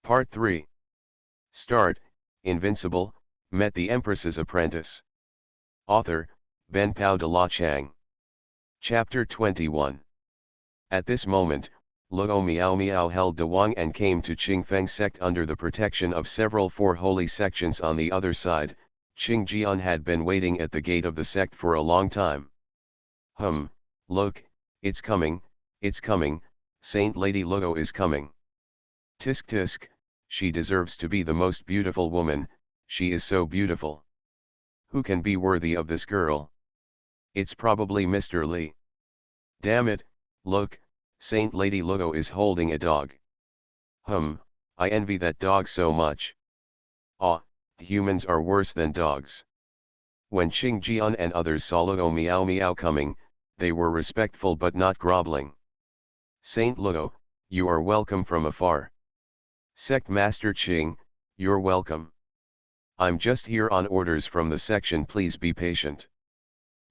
Part 3. Start, Invincible, met the Empress's apprentice. Author, Ben Pao de la Chang. Chapter 21. At this moment, Luo Miao Miao held De Wang and came to Qingfeng sect under the protection of several four holy sections on the other side. Qingjian had been waiting at the gate of the sect for a long time. Look, it's coming, Saint Lady Luo is coming. Tisk tisk, she deserves to be the most beautiful woman, she is so beautiful. Who can be worthy of this girl? It's probably Mr. Li. Damn it, look, Saint Lady Luo is holding a dog. I envy that dog so much. Humans are worse than dogs. When Qingjian and others saw Luo Miao Miao coming, they were respectful but not groveling. Saint Luo, you are welcome from afar. Sect Master Qing, you're welcome. I'm just here on orders from the section, please be patient.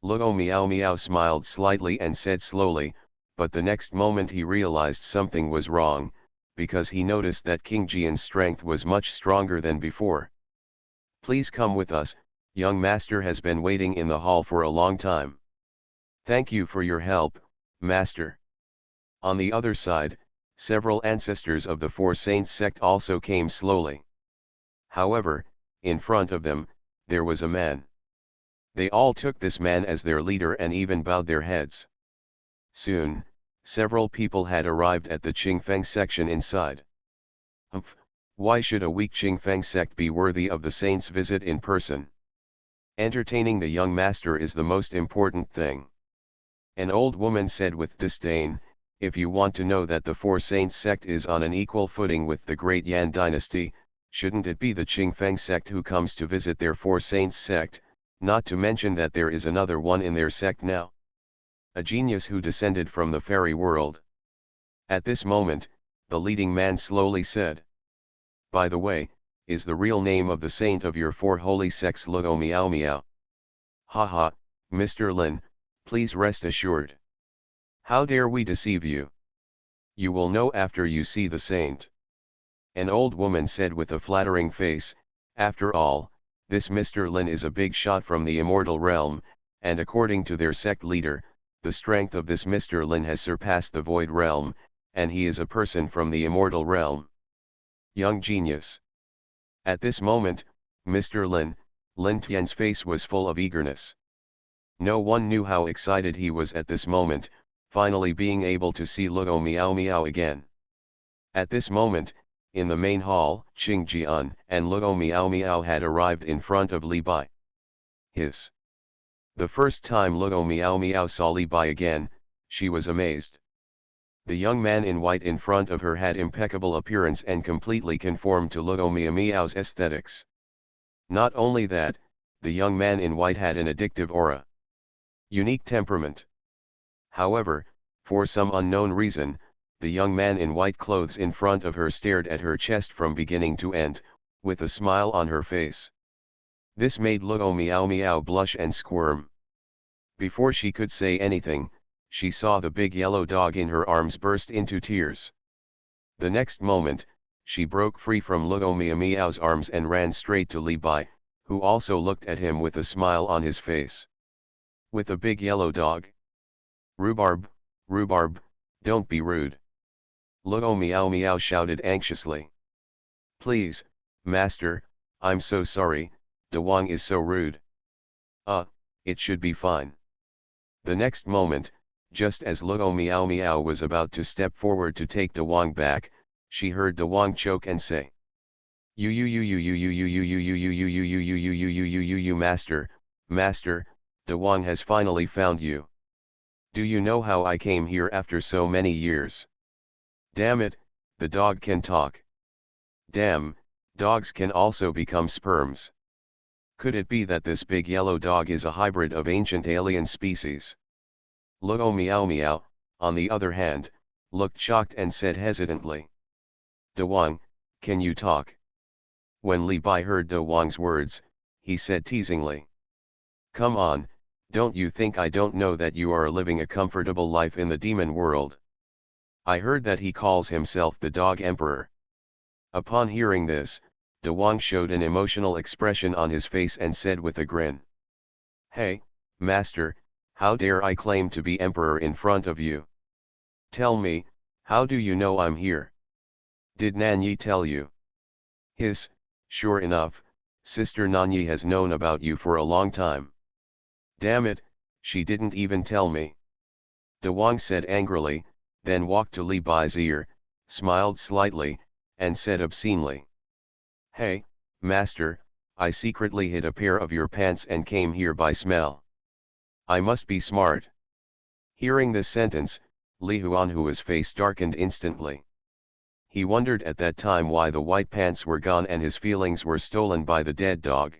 Luo Miao Miao smiled slightly and said slowly, but the next moment he realized something was wrong, because he noticed that Qingjian's strength was much stronger than before. Please come with us, young master has been waiting in the hall for a long time. Thank you for your help, master. On the other side, several ancestors of the Four Saints sect also came slowly. However, in front of them, there was a man. They all took this man as their leader and even bowed their heads. Soon, several people had arrived at the Qingfeng section inside. Why should a weak Qingfeng sect be worthy of the saint's visit in person? Entertaining the young master is the most important thing. An old woman said with disdain, if you want to know that the Four Saints sect is on an equal footing with the great Yan dynasty, shouldn't it be the Qingfeng sect who comes to visit their Four Saints sect, not to mention that there is another one in their sect now? A genius who descended from the fairy world. At this moment, the leading man slowly said. By the way, is the real name of the saint of your four holy sects Luo Miao Miao? Haha, Mr. Lin, please rest assured. How dare we deceive you? You will know after you see the saint. An old woman said with a flattering face, after all, this Mr. Lin is a big shot from the immortal realm, and according to their sect leader, the strength of this Mr. Lin has surpassed the void realm, and he is a person from the immortal realm. Young genius. At this moment, Mr. Lin Tian's face was full of eagerness. No one knew how excited he was at this moment, finally being able to see Luo Miao Miao again. At this moment, in the main hall, Qingjian and Luo Miao Miao had arrived in front of Li Bai. The first time Luo Miao Miao saw Li Bai again, she was amazed. The young man in white in front of her had impeccable appearance and completely conformed to Luo Miao Miao's aesthetics. Not only that, the young man in white had an addictive aura. Unique temperament. However, for some unknown reason, the young man in white clothes in front of her stared at her chest from beginning to end, with a smile on her face. This made Luo Miao Miao blush and squirm. Before she could say anything, she saw the big yellow dog in her arms burst into tears. The next moment, she broke free from Luo Miao Miao's arms and ran straight to Li Bai, who also looked at him with a smile on his face. With a big yellow dog? Rhubarb, don't be rude. Luo Miao Miao shouted anxiously. Please, master, I'm so sorry, De Wang is so rude. It should be fine. The next moment, just as Luo Miao Miao was about to step forward to take De Wang back, she heard De Wang choke and say, master, De Wang has finally found you. Do you know how I came here after so many years? Damn it, the dog can talk. Damn, dogs can also become sperms. Could it be that this big yellow dog is a hybrid of ancient alien species? Luo Miao Miao, on the other hand, looked shocked and said hesitantly. De Wang, can you talk? When Li Bai heard De Wang's words, he said teasingly. Come on, don't you think I don't know that you are living a comfortable life in the demon world? I heard that he calls himself the Dog Emperor. Upon hearing this, De Wang showed an emotional expression on his face and said with a grin. Hey, master, how dare I claim to be emperor in front of you? Tell me, how do you know I'm here? Did Nanyi tell you? Hiss, sure enough, Sister Nanyi has known about you for a long time. Damn it, she didn't even tell me. De Wang said angrily, then walked to Li Bai's ear, smiled slightly, and said obscenely. Hey, master, I secretly hid a pair of your pants and came here by smell. I must be smart. Hearing this sentence, Li Xuanhuan's face darkened instantly. He wondered at that time why the white pants were gone and his feelings were stolen by the dead dog.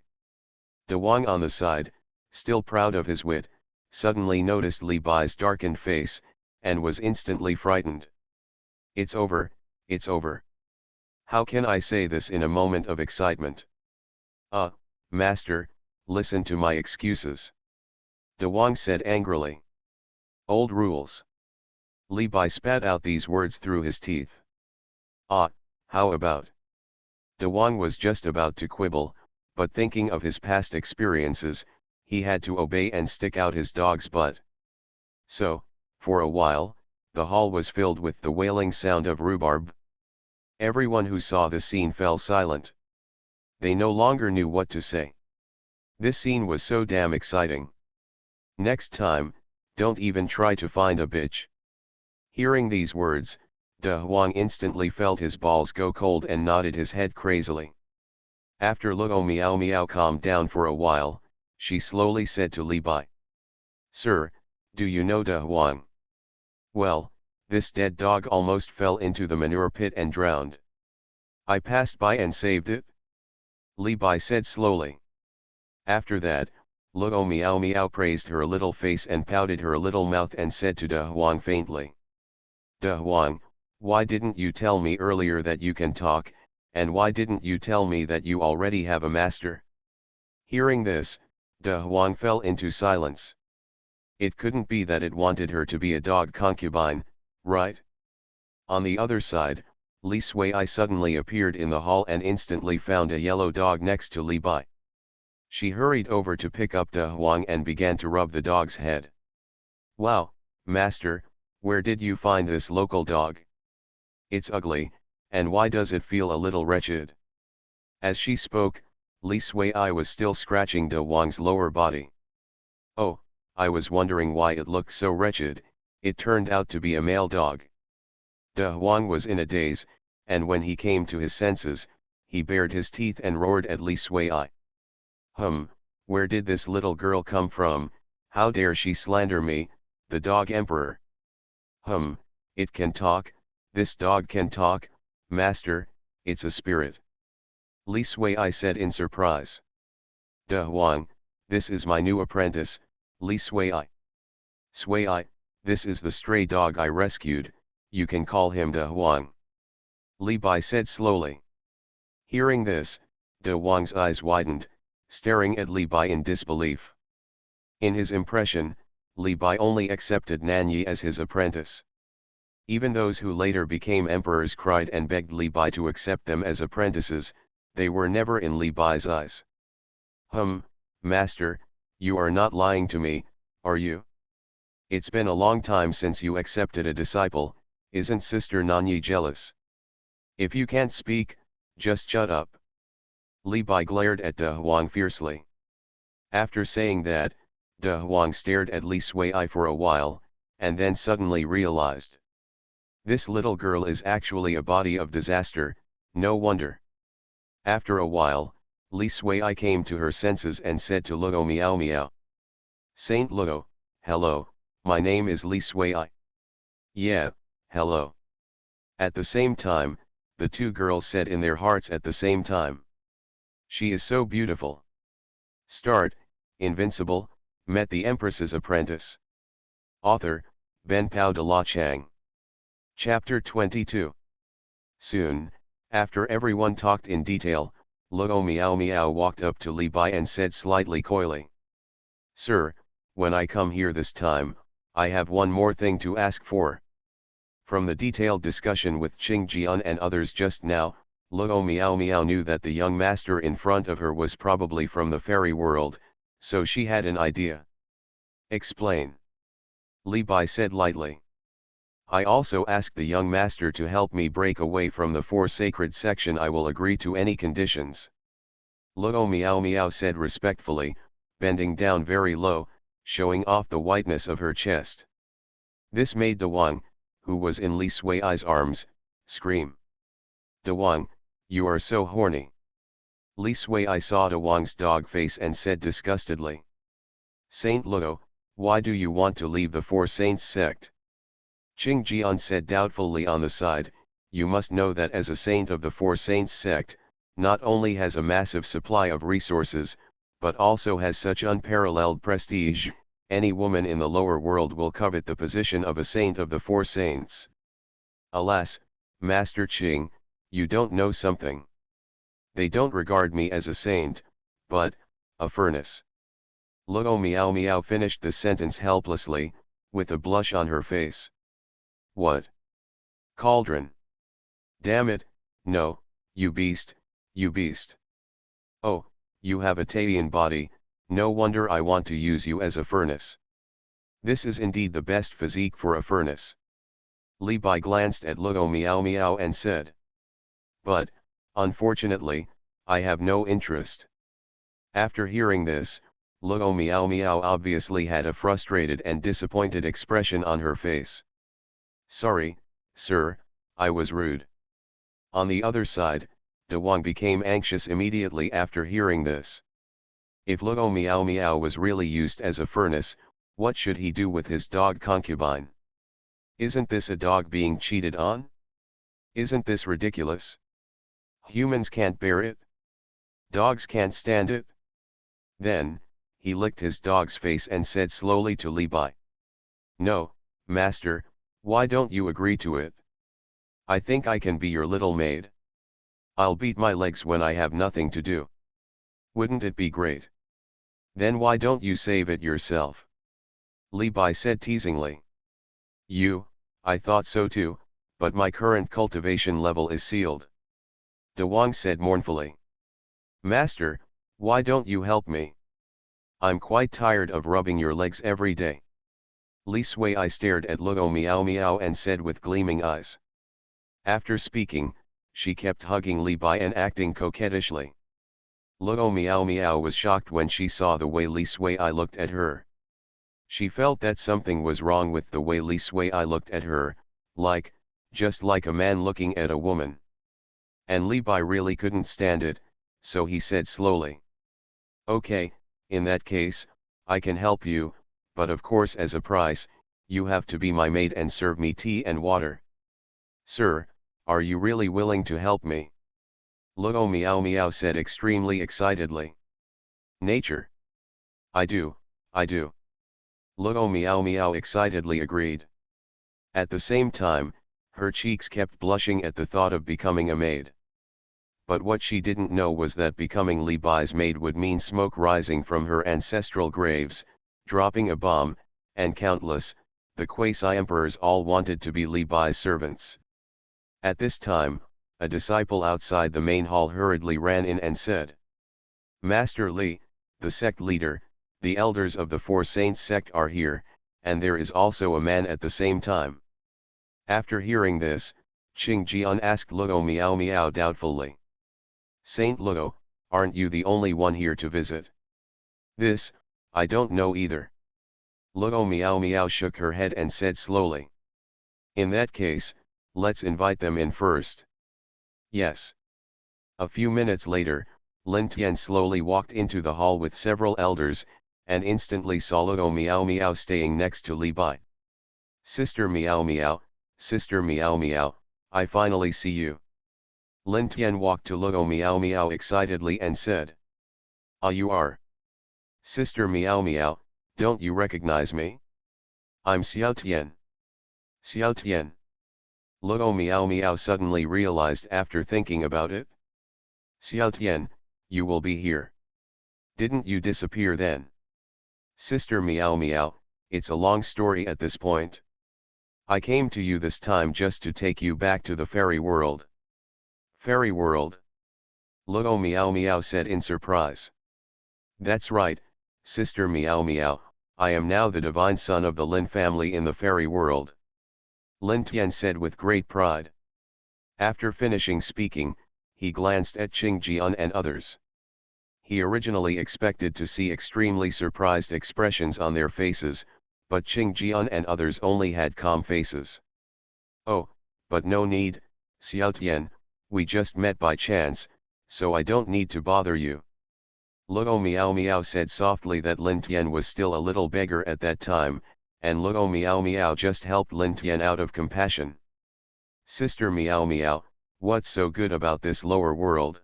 De Wang on the side, still proud of his wit, suddenly noticed Li Bai's darkened face, and was instantly frightened. It's over, it's over. How can I say this in a moment of excitement? Master, listen to my excuses. De Wang said angrily. Old rules. Li Bai spat out these words through his teeth. How about? De Wang was just about to quibble, but thinking of his past experiences, he had to obey and stick out his dog's butt. So, for a while, the hall was filled with the wailing sound of rhubarb. Everyone who saw the scene fell silent. They no longer knew what to say. This scene was so damn exciting. Next time, don't even try to find a bitch. Hearing these words, De Wang instantly felt his balls go cold and nodded his head crazily. After Luo Miao Miao calmed down for a while, she slowly said to Li Bai. Sir, do you know De Wang? Well, this dead dog almost fell into the manure pit and drowned. I passed by and saved it. Li Bai said slowly. After that, Luo Miao Miao praised her little face and pouted her little mouth and said to De Wang faintly. De Wang, why didn't you tell me earlier that you can talk, and why didn't you tell me that you already have a master? Hearing this, De Wang fell into silence. It couldn't be that it wanted her to be a dog concubine, right? On the other side, Li Sui suddenly appeared in the hall and instantly found a yellow dog next to Li Bai. She hurried over to pick up De Wang and began to rub the dog's head. Wow, master, where did you find this local dog? It's ugly, and why does it feel a little wretched? As she spoke, Li Sui was still scratching De Wang's lower body. Oh, I was wondering why it looked so wretched. It turned out to be a male dog. De Wang was in a daze, and when he came to his senses, he bared his teeth and roared at Li Sui. Where did this little girl come from? How dare she slander me, the dog emperor? It can talk, this dog can talk, master, it's a spirit. Li Sui said in surprise. De Wang, this is my new apprentice, Li Sui. Sui, this is the stray dog I rescued, you can call him De Wang. Li Bai said slowly. Hearing this, De Wang's eyes widened, staring at Li Bai in disbelief. In his impression, Li Bai only accepted Nanyi as his apprentice. Even those who later became emperors cried and begged Li Bai to accept them as apprentices, they were never in Li Bai's eyes. Master, you are not lying to me, are you? It's been a long time since you accepted a disciple, isn't Sister Nanyi jealous? If you can't speak, just shut up. Li Bai glared at De Wang fiercely. After saying that, De Wang stared at Li Sui for a while, and then suddenly realized. This little girl is actually a body of disaster, no wonder. After a while, Li Sui came to her senses and said to Luo Miao Miao. Saint Luo, hello, my name is Li Sui. Yeah, hello. At the same time, the two girls said in their hearts at the same time. She is so beautiful. Start, Invincible, met the Empress's apprentice. Author, Ben Pao de la Chang. Chapter 22. Soon, after everyone talked in detail, Luo Miao Miao walked up to Li Bai and said slightly coyly. Sir, when I come here this time, I have one more thing to ask for. From the detailed discussion with Qing Jian and others just now, Luo Meow Meow knew that the young master in front of her was probably from the fairy world, so she had an idea. Explain. Li Bai said lightly. I also asked the young master to help me break away from the four sacred section. I will agree to any conditions. Luo Meow Meow said respectfully, bending down very low, showing off the whiteness of her chest. This made De Wang, who was in Li Sui's arms, scream. De Wang, you are so horny. Li Sui saw De Wang's dog face and said disgustedly. Saint Luo, why do you want to leave the Four Saints sect? Qing Jian said doubtfully on the side, you must know that as a saint of the Four Saints sect, not only has a massive supply of resources, but also has such unparalleled prestige, any woman in the lower world will covet the position of a saint of the Four Saints. Alas, Master Qing, you don't know something. They don't regard me as a saint, but a furnace. Luo Meow Meow finished the sentence helplessly, with a blush on her face. What? Cauldron. Damn it, no, you beast, you beast. Oh, you have a Taiyan body, no wonder I want to use you as a furnace. This is indeed the best physique for a furnace. Li Bai glanced at Luo Meow Meow and said. But, unfortunately, I have no interest. After hearing this, Luo Meow Meow obviously had a frustrated and disappointed expression on her face. Sorry, sir, I was rude. On the other side, De Wang became anxious immediately after hearing this. If Luo Meow Meow was really used as a furnace, what should he do with his dog concubine? Isn't this a dog being cheated on? Isn't this ridiculous? Humans can't bear it. Dogs can't stand it. Then, he licked his dog's face and said slowly to Li Bai. No, master, why don't you agree to it? I think I can be your little maid. I'll beat my legs when I have nothing to do. Wouldn't it be great? Then why don't you save it yourself? Li Bai said teasingly. I thought so too, but my current cultivation level is sealed. De Wang said mournfully. Master, why don't you help me? I'm quite tired of rubbing your legs every day. Li Sui stared at Luo Meow Meow and said with gleaming eyes. After speaking, she kept hugging Li Bai and acting coquettishly. Luo Meow Meow was shocked when she saw the way Li Sui looked at her. She felt that something was wrong with the way Li Sui looked at her, just like a man looking at a woman. And Li Bai really couldn't stand it, so he said slowly. Okay, in that case, I can help you, but of course as a price, you have to be my maid and serve me tea and water. Sir, are you really willing to help me? Luo Meow Meow said extremely excitedly. Nature. I do. Luo Meow Meow excitedly agreed. At the same time, her cheeks kept blushing at the thought of becoming a maid. But what she didn't know was that becoming Li Bai's maid would mean smoke rising from her ancestral graves, dropping a bomb, and the quasi-emperors all wanted to be Li Bai's servants. At this time, a disciple outside the main hall hurriedly ran in and said. Master Li, the sect leader, the elders of the Four Saints sect are here, and there is also a man at the same time. After hearing this, Qing Jian asked Luo Meow Meow doubtfully. Saint Luo, aren't you the only one here to visit? This, I don't know either. Luo Meow Meow shook her head and said slowly. In that case, let's invite them in first. Yes. A few minutes later, Lin Tian slowly walked into the hall with several elders, and instantly saw Luo Meow Meow staying next to Li Bai. Sister Meow Meow, Sister Meow Meow, I finally see you. Lin Tian walked to Luo Meow Meow excitedly and said. Ah, you are. Sister Meow Meow, don't you recognize me? I'm Xiao Tian. Xiao Tian. Luo Meow Meow suddenly realized after thinking about it. Xiao Tian, you will be here. Didn't you disappear then? Sister Meow Meow, it's a long story at this point. I came to you this time just to take you back to the fairy world. Fairy world. Luo Meow Meow said in surprise. That's right, Sister Meow Meow, I am now the divine son of the Lin family in the fairy world. Lin Tian said with great pride. After finishing speaking, he glanced at Qing Jian and others. He originally expected to see extremely surprised expressions on their faces, but Qing Jian and others only had calm faces. Oh, but no need, Xiao Tian, we just met by chance, so I don't need to bother you. Luo Meow Meow said softly that Lin Tian was still a little beggar at that time, and Luo Meow Meow just helped Lin Tian out of compassion. Sister Meow Meow, what's so good about this lower world?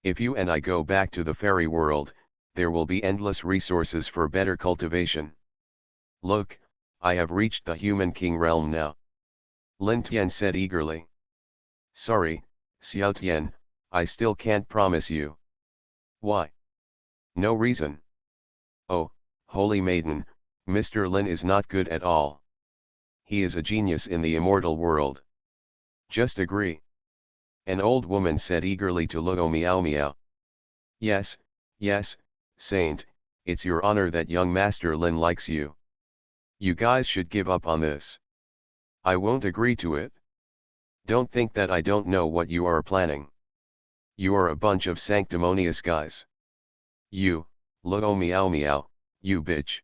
If you and I go back to the fairy world, there will be endless resources for better cultivation. Look, I have reached the human king realm now. Lin Tian said eagerly. Sorry, Xiao Tian, I still can't promise you. Why? No reason. Oh, holy maiden, Mr. Lin is not good at all. He is a genius in the immortal world. Just agree. An old woman said eagerly to Luo Meow Meow. Yes, yes, Saint, it's your honor that young Master Lin likes you. You guys should give up on this. I won't agree to it. Don't think that I don't know what you are planning. You are a bunch of sanctimonious guys. You, Luo Meow Meow, you bitch.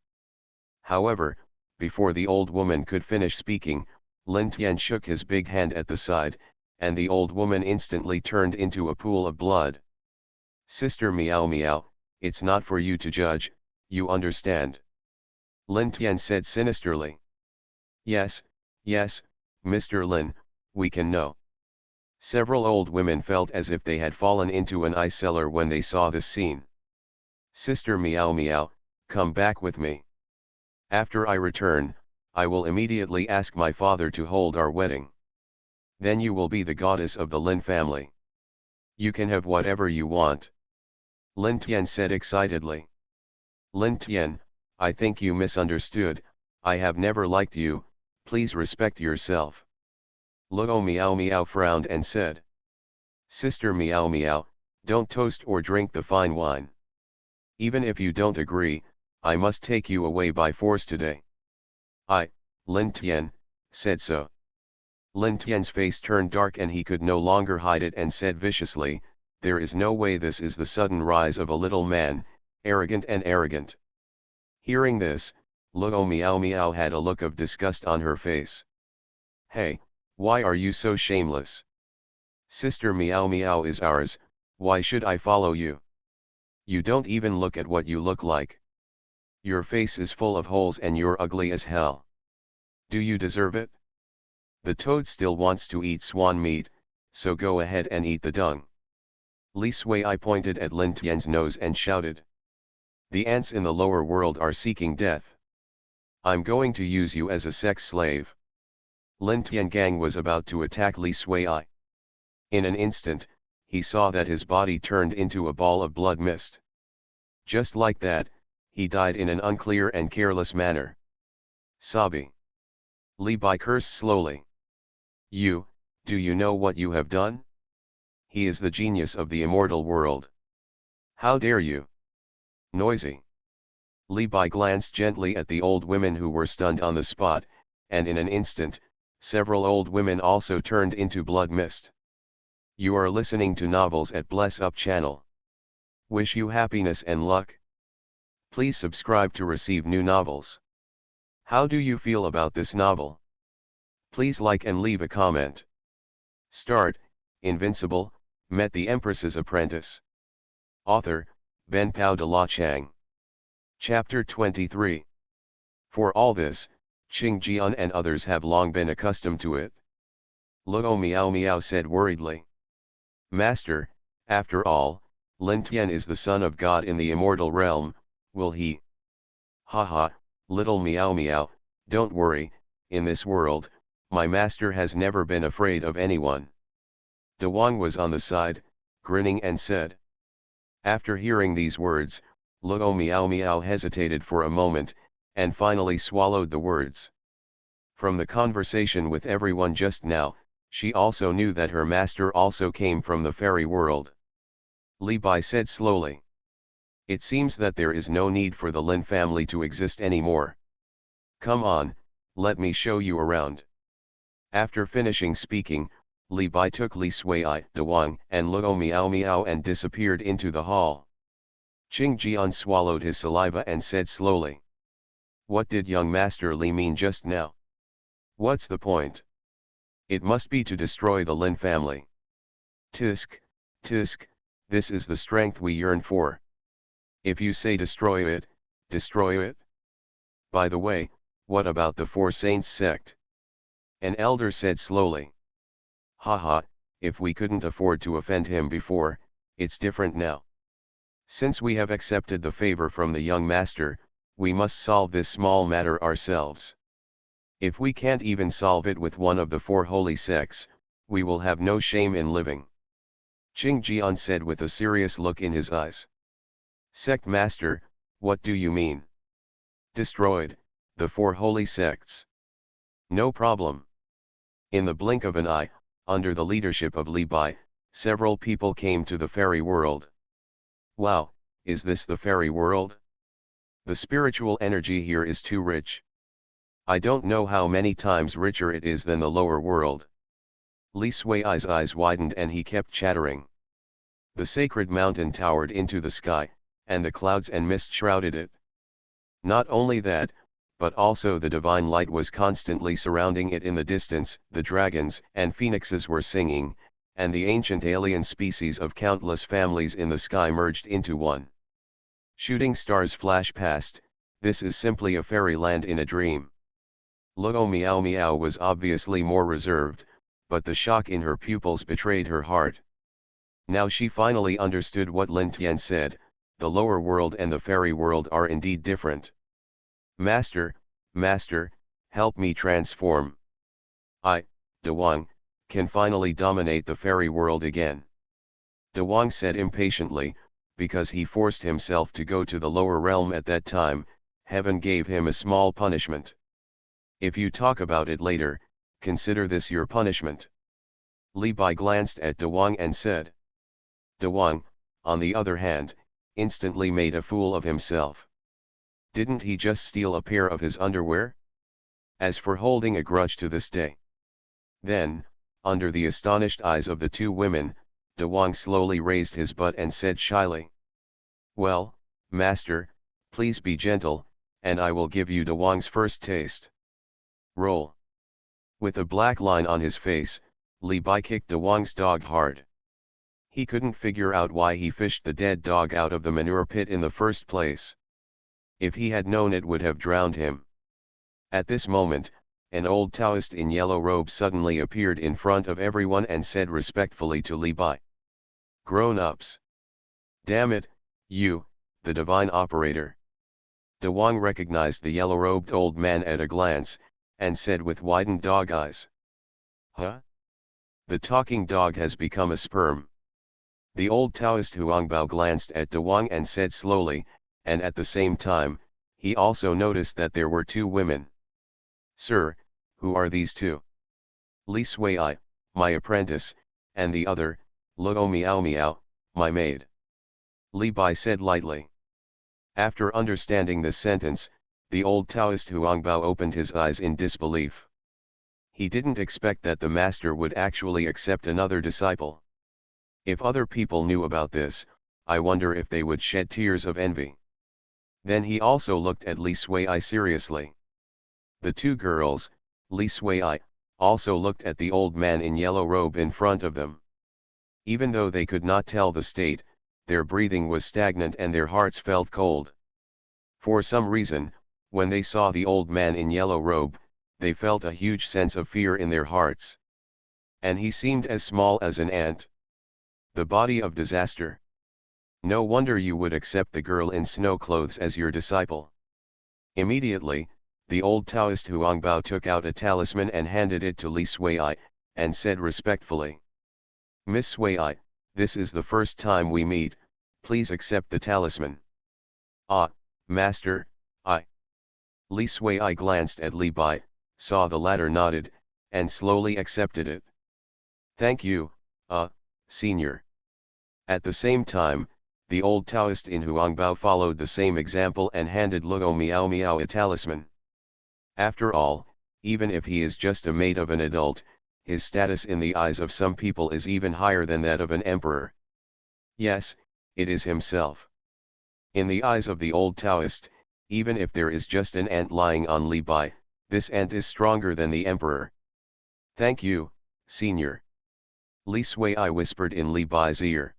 However, before the old woman could finish speaking, Lin Tian shook his big hand at the side, and the old woman instantly turned into a pool of blood. Sister Meow Meow, it's not for you to judge, you understand? Lin Tian said sinisterly. Yes, yes, Mr. Lin, we can know. Several old women felt as if they had fallen into an ice cellar when they saw this scene. Sister Meow Meow, come back with me. After I return, I will immediately ask my father to hold our wedding. Then you will be the goddess of the Lin family. You can have whatever you want. Lin Tian said excitedly. Lin Tian, I think you misunderstood, I have never liked you, please respect yourself. Luo Meow Meow frowned and said. Sister Meow Meow, don't toast or drink the fine wine. Even if you don't agree, I must take you away by force today. Lin Tian, said so. Lin Tian's face turned dark and he could no longer hide it and said viciously, there is no way this is the sudden rise of a little man, arrogant and arrogant. Hearing this, Luo Meow Meow had a look of disgust on her face. Hey, why are you so shameless? Sister Meow Meow is ours, why should I follow you? You don't even look at what you look like. Your face is full of holes and you're ugly as hell. Do you deserve it? The toad still wants to eat swan meat, so go ahead and eat the dung. Li Sui pointed at Lin Tian's nose and shouted. The ants in the lower world are seeking death. I'm going to use you as a sex slave. Lin Tiangang was about to attack Li Sui. In an instant, he saw that his body turned into a ball of blood mist. Just like that, he died in an unclear and careless manner. Sabi. Li Bai cursed slowly. Do you know what you have done? He is the genius of the immortal world. How dare you? Noisy. Li Bai glanced gently at the old women who were stunned on the spot, and in an instant, several old women also turned into blood mist. You are listening to novels at Bless Up channel. Wish you happiness and luck. Please subscribe to receive new novels. How do you feel about this novel? Please like and leave a comment. Start, Invincible, met the Empress's apprentice. Author, Ben Pao de la Chang. Chapter 23. For all this, Qing Jian and others have long been accustomed to it. Luo Meow Meow said worriedly. Master, after all, Lin Tian is the son of God in the immortal realm, will he? Haha, little Meow Meow, don't worry, in this world, my master has never been afraid of anyone. De Wang was on the side, grinning and said. After hearing these words, Luo Meow Meow hesitated for a moment, and finally swallowed the words. From the conversation with everyone just now, She also knew that her master also came from the fairy world. Li Bai said slowly. It seems that there is no need for the Lin family to exist anymore. Come on, let me show you around. After finishing speaking, Li Bai took Li Sui, Dawang, and Luo Miao Miao and disappeared into the hall. Qing Jian swallowed his saliva and said slowly. What did young Master Li mean just now? What's the point? It must be to destroy the Lin family. Tisk, tisk, this is the strength we yearn for. If you say destroy it, destroy it. By the way, what about the Four Saints sect? An elder said slowly. Haha, if we couldn't afford to offend him before, it's different now. Since we have accepted the favor from the young master, we must solve this small matter ourselves. If we can't even solve it with one of the four holy sects, we will have no shame in living. Qing Jian said with a serious look in his eyes. Sect master, what do you mean? Destroyed, the four holy sects. No problem. In the blink of an eye, under the leadership of Li Bai, several people came to the fairy world. Wow, is this the fairy world? The spiritual energy here is too rich. I don't know how many times richer it is than the lower world. Li Sui's eyes widened and he kept chattering. The sacred mountain towered into the sky, and the clouds and mist shrouded it. Not only that, but also the divine light was constantly surrounding it. In the distance, the dragons and phoenixes were singing, and the ancient alien species of countless families in the sky merged into one. Shooting stars flash past, this is simply a fairyland in a dream. Luo Miao Miao was obviously more reserved, but the shock in her pupils betrayed her heart. Now she finally understood what Lin Tian said, the lower world and the fairy world are indeed different. Master, Master, help me transform. I, Dawang, can finally dominate the fairy world again. Dawang said impatiently, because he forced himself to go to the lower realm at that time, heaven gave him a small punishment. If you talk about it later, consider this your punishment. Li Bai glanced at Dawang and said. Dawang, on the other hand, instantly made a fool of himself. Didn't he just steal a pair of his underwear? As for holding a grudge to this day. Then, under the astonished eyes of the two women, Dawang slowly raised his butt and said shyly. Well, master, please be gentle, and I will give you Dawang's first taste. Roll. With a black line on his face, Li Bai kicked Dawang's dog hard. He couldn't figure out why he fished the dead dog out of the manure pit in the first place. If he had known, it would have drowned him. At this moment, an old Taoist in yellow robe suddenly appeared in front of everyone and said respectfully to Li Bai. Grown-ups. Damn it, you, the divine operator. Dawang recognized the yellow-robed old man at a glance, and said with widened dog eyes. Huh? The talking dog has become a sperm. The old Taoist Huangbao glanced at Dawang and said slowly, and at the same time, he also noticed that there were two women. Sir, who are these two? Li Sui, my apprentice, and the other, Luo Miao Miao, my maid. Li Bai said lightly. After understanding this sentence, the old Taoist Huangbao opened his eyes in disbelief. He didn't expect that the master would actually accept another disciple. If other people knew about this, I wonder if they would shed tears of envy. Then he also looked at Li Sui seriously. The two girls, Li Sui, also looked at the old man in yellow robe in front of them. Even though they could not tell the state, their breathing was stagnant and their hearts felt cold. For some reason, when they saw the old man in yellow robe, they felt a huge sense of fear in their hearts. And he seemed as small as an ant. The body of disaster. No wonder you would accept the girl in snow clothes as your disciple. Immediately, the old Taoist Huangbao took out a talisman and handed it to Li Sui, and said respectfully. Miss Sui, this is the first time we meet, please accept the talisman. Ah, master, I. Li Sui glanced at Li Bai, saw the latter nodded, and slowly accepted it. Thank you, senior. At the same time, the old Taoist in Huangbao followed the same example and handed Luo Miao Miao a talisman. After all, even if he is just a mate of an adult, his status in the eyes of some people is even higher than that of an emperor. Yes, it is himself. In the eyes of the old Taoist, even if there is just an ant lying on Li Bai, this ant is stronger than the emperor. Thank you, senior. Li Sui whispered in Li Bai's ear.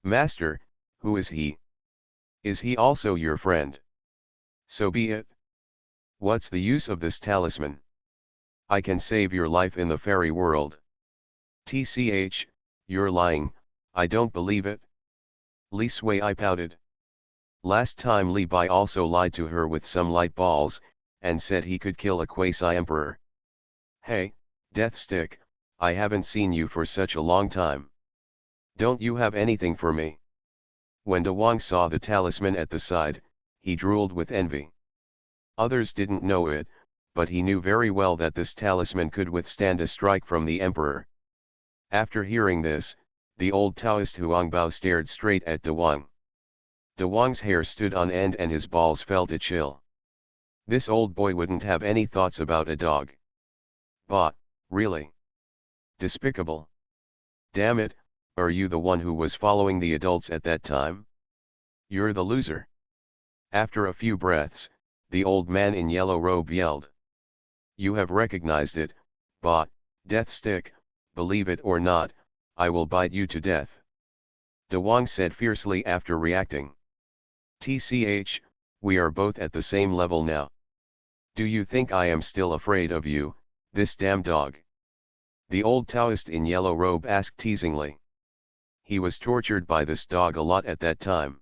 Master, who is he? Is he also your friend? So be it. What's the use of this talisman? I can save your life in the fairy world. TCH, you're lying, I don't believe it. Li Sui pouted. Last time Li Bai also lied to her with some light balls, and said he could kill a quasi-emperor. Hey, Death Stick, I haven't seen you for such a long time. Don't you have anything for me? When De Wang saw the talisman at the side, he drooled with envy. Others didn't know it, but he knew very well that this talisman could withstand a strike from the emperor. After hearing this, the old Taoist Huangbao stared straight at De Wang. De Wang's hair stood on end and his balls felt a chill. This old boy wouldn't have any thoughts about a dog. Bah, really? Despicable. Damn it, are you the one who was following the adults at that time? You're the loser. After a few breaths, the old man in yellow robe yelled. You have recognized it, bah, Death Stick, believe it or not, I will bite you to death. De Wang said fiercely after reacting. TCH, we are both at the same level now. Do you think I am still afraid of you, this damn dog? The old Taoist in yellow robe asked teasingly. He was tortured by this dog a lot at that time.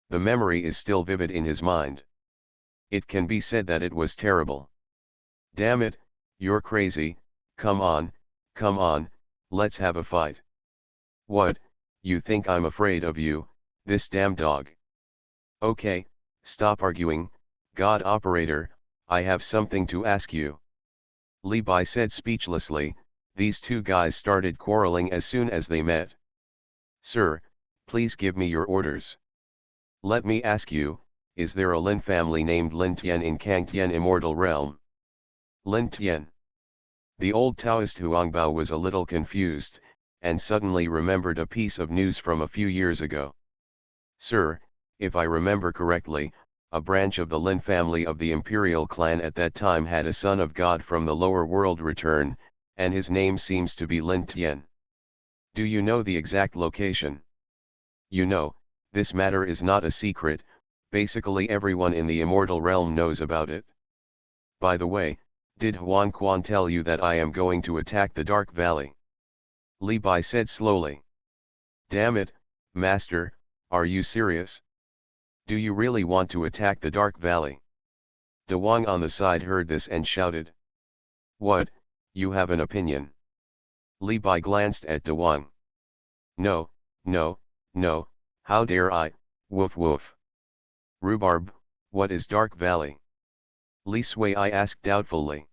The memory is still vivid in his mind. It can be said that it was terrible. Damn it, you're crazy, come on, let's have a fight. What, you think I'm afraid of you, this damn dog? Okay, stop arguing, God operator, I have something to ask you. Li Bai said speechlessly. These two guys started quarreling as soon as they met. Sir, please give me your orders. Let me ask you, is there a Lin family named Lin Tian in Kangtian Immortal Realm? Lin Tian. The old Taoist Huangbao was a little confused, and suddenly remembered a piece of news from a few years ago. Sir, if I remember correctly, a branch of the Lin family of the imperial clan at that time had a son of God from the lower world return, and his name seems to be Lin Tian. Do you know the exact location? You know, this matter is not a secret, basically everyone in the immortal realm knows about it. By the way, did Xuanhuan tell you that I am going to attack the Dark Valley? Li Bai said slowly. Damn it, Master, are you serious? Do you really want to attack the Dark Valley? De Wang on the side heard this and shouted. What, you have an opinion? Li Bai glanced at De Wang. No, how dare I, woof woof. Rhubarb, what is Dark Valley? Li Sui asked doubtfully.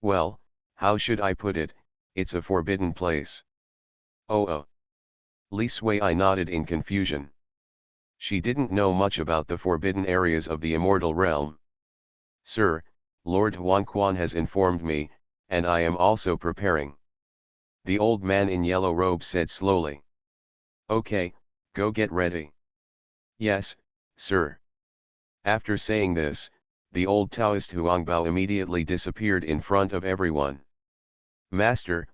Well, how should I put it, it's a forbidden place. Oh. Li Sui nodded in confusion. She didn't know much about the forbidden areas of the immortal realm. Sir, Lord Xuanhuan has informed me, and I am also preparing. The old man in yellow robe said slowly. Okay, go get ready. Yes, sir. After saying this, the old Taoist Huangbao immediately disappeared in front of everyone. Master,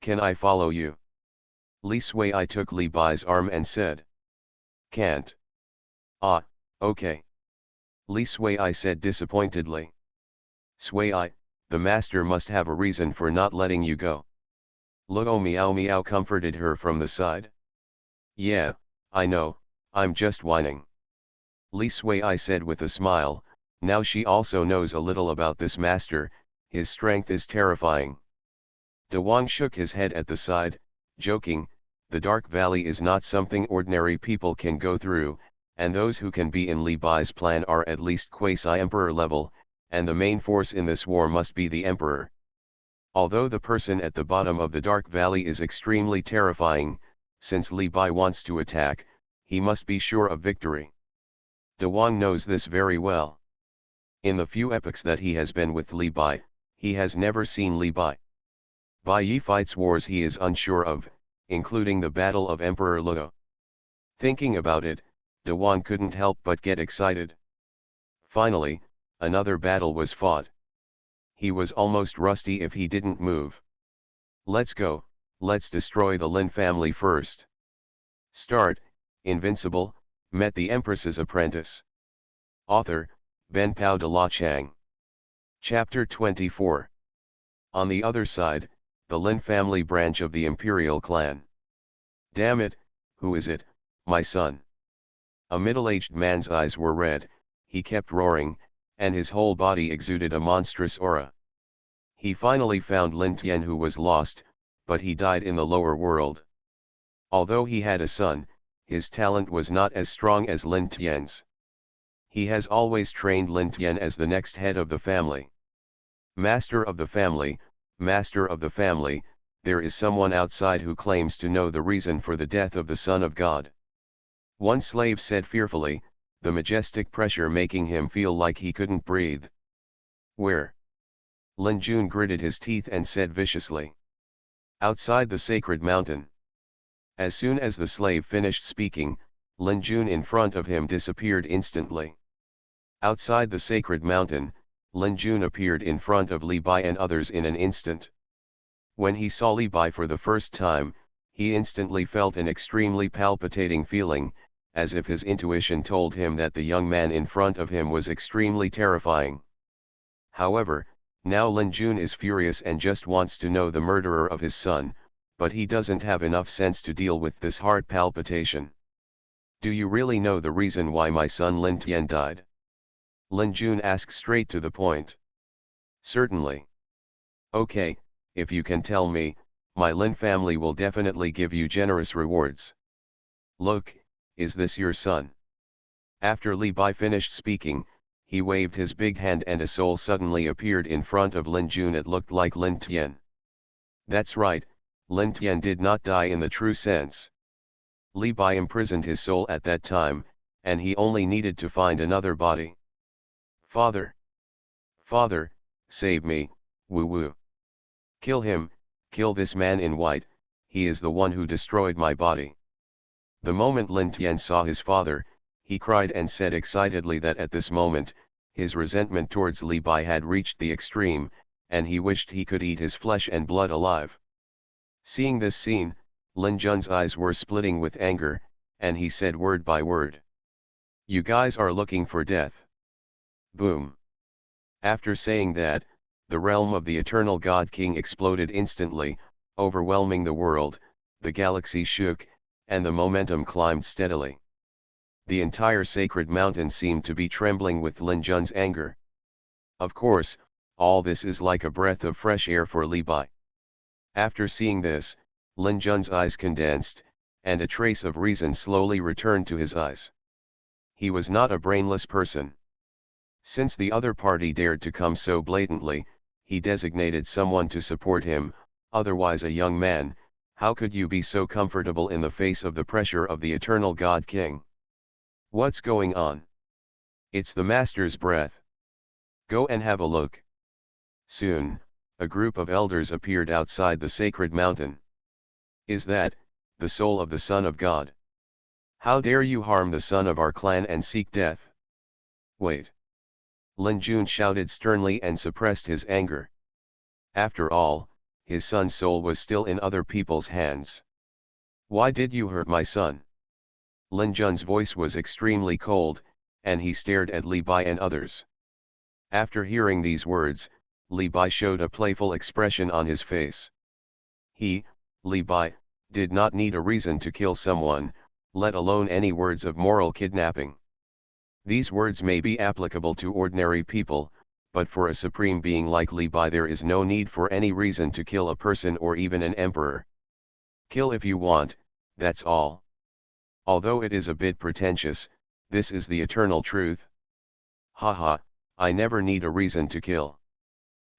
can I follow you? Li Sui took Li Bai's arm and said. Can't. Ah, okay. Li Sui said disappointedly. Sui, the master must have a reason for not letting you go. Luo Miao comforted her from the side. Yeah, I know, I'm just whining. Li Sui said with a smile, now she also knows a little about this master, his strength is terrifying. De Wang shook his head at the side, joking, the Dark Valley is not something ordinary people can go through, and those who can be in Li Bai's plan are at least quasi-emperor level, and the main force in this war must be the emperor. Although the person at the bottom of the dark valley is extremely terrifying, since Li Bai wants to attack, he must be sure of victory. De Wang knows this very well. In the few epochs that he has been with Li Bai, he has never seen Li Bai. Bai Yi fights wars he is unsure of, including the battle of Emperor Luo. Thinking about it, De Wang couldn't help but get excited. Finally, another battle was fought. He was almost rusty if he didn't move. Let's go, let's destroy the Lin family first. Start, Invincible, met the Empress's apprentice. Author, Ben Pao de La Chang. Chapter 24. On the other side, the Lin family branch of the imperial clan. Damn it, who is it, my son? A middle-aged man's eyes were red, he kept roaring, and his whole body exuded a monstrous aura. He finally found Lin Tian, who was lost, but he died in the lower world. Although he had a son, his talent was not as strong as Lin Tian's. He has always trained Lin Tian as the next head of the family. Master of the family, master of the family, there is someone outside who claims to know the reason for the death of the Son of God. One slave said fearfully, the majestic pressure making him feel like he couldn't breathe. Where? Lin Jun gritted his teeth and said viciously. Outside the sacred mountain. As soon as the slave finished speaking, Lin Jun in front of him disappeared instantly. Outside the sacred mountain, Lin Jun appeared in front of Li Bai and others in an instant. When he saw Li Bai for the first time, he instantly felt an extremely palpitating feeling, as if his intuition told him that the young man in front of him was extremely terrifying. However, now Lin Jun is furious and just wants to know the murderer of his son, but he doesn't have enough sense to deal with this heart palpitation. Do you really know the reason why my son Lin Tian died? Lin Jun asked straight to the point. Certainly. Okay, if you can tell me, my Lin family will definitely give you generous rewards. Look, is this your son? After Li Bai finished speaking, he waved his big hand and a soul suddenly appeared in front of Lin Jun. It looked like Lin Tian. That's right, Lin Tian did not die in the true sense. Li Bai imprisoned his soul at that time, and he only needed to find another body. Father! Father, save me, woo woo. Kill him, kill this man in white, he is the one who destroyed my body. The moment Lin Tian saw his father, he cried and said excitedly that at this moment, his resentment towards Li Bai had reached the extreme, and he wished he could eat his flesh and blood alive. Seeing this scene, Lin Jun's eyes were splitting with anger, and he said word by word. You guys are looking for death. Boom. After saying that, the realm of the eternal God King exploded instantly, overwhelming the world, the galaxy shook, and the momentum climbed steadily. The entire sacred mountain seemed to be trembling with Lin Jun's anger. Of course, all this is like a breath of fresh air for Li Bai. After seeing this, Lin Jun's eyes condensed, and a trace of reason slowly returned to his eyes. He was not a brainless person. Since the other party dared to come so blatantly, he designated someone to support him, otherwise a young man, how could you be so comfortable in the face of the pressure of the eternal God King? What's going on? It's the Master's breath. Go and have a look. Soon, a group of elders appeared outside the sacred mountain. Is that, the soul of the Son of God? How dare you harm the son of our clan and seek death? Wait. Lin Jun shouted sternly and suppressed his anger. After all, his son's soul was still in other people's hands. Why did you hurt my son? Lin Jun's voice was extremely cold, and he stared at Li Bai and others. After hearing these words, Li Bai showed a playful expression on his face. He, Li Bai, did not need a reason to kill someone, let alone any words of moral kidnapping. These words may be applicable to ordinary people, but for a supreme being like Li Bai there is no need for any reason to kill a person or even an emperor. Kill if you want, that's all. Although it is a bit pretentious, this is the eternal truth. Haha, I never need a reason to kill.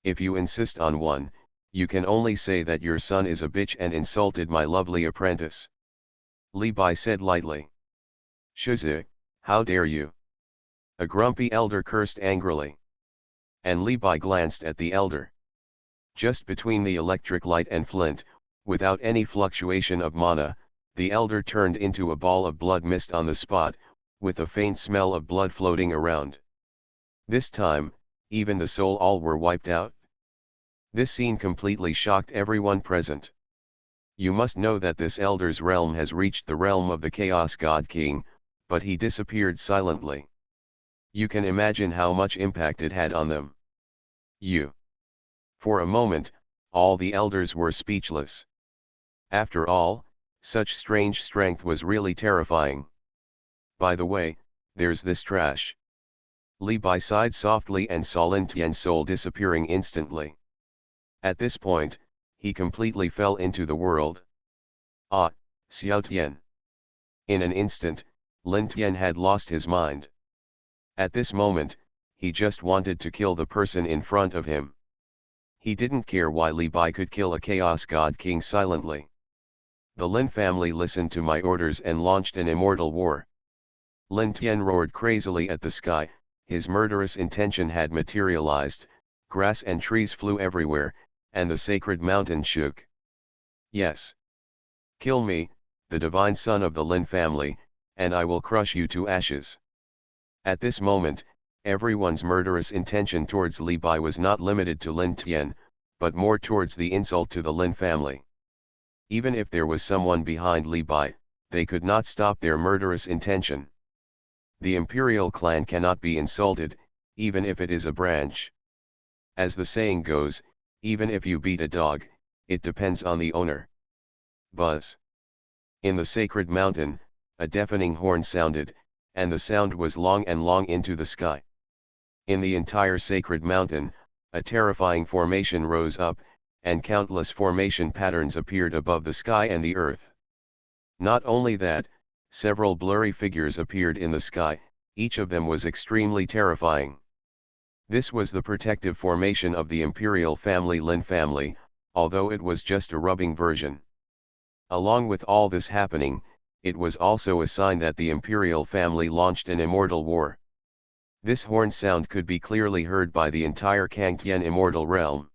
If you insist on one, You can only say that your son is a bitch and insulted my lovely apprentice. Li Bai said lightly. Shizi, how dare you? A grumpy elder cursed angrily. And Li Bai glanced at the elder. Just between the electric light and flint, without any fluctuation of mana, the elder turned into a ball of blood mist on the spot, with a faint smell of blood floating around. This time, even the soul all were wiped out. This scene completely shocked everyone present. You must know that this elder's realm has reached the realm of the Chaos God King, but he disappeared silently. You can imagine how much impact it had on them. For a moment, all the elders were speechless. After all, such strange strength was really terrifying. By the way, there's this trash. Li Bai sighed softly and saw Lin Tian's soul disappearing instantly. At this point, he completely fell into the world. Ah, Xiao Tian. In an instant, Lin Tian had lost his mind. At this moment, he just wanted to kill the person in front of him. He didn't care why Li Bai could kill a Chaos God King silently. The Lin family listened to my orders and launched an immortal war. Lin Tian roared crazily at the sky, his murderous intention had materialized, grass and trees flew everywhere, and the sacred mountain shook. Yes. Kill me, the divine son of the Lin family, and I will crush you to ashes. At this moment, everyone's murderous intention towards Li Bai was not limited to Lin Tian, but more towards the insult to the Lin family. Even if there was someone behind Li Bai, they could not stop their murderous intention. The imperial clan cannot be insulted, even if it is a branch. As the saying goes, even if you beat a dog, it depends on the owner. Buzz. In the sacred mountain, a deafening horn sounded, and the sound was long and long into the sky. In the entire sacred mountain, a terrifying formation rose up, and countless formation patterns appeared above the sky and the earth. Not only that, several blurry figures appeared in the sky, each of them was extremely terrifying. This was the protective formation of the imperial family Lin family, although it was just a rubbing version. Along with all this happening, it was also a sign that the imperial family launched an immortal war. This horn sound could be clearly heard by the entire Kangtian immortal realm.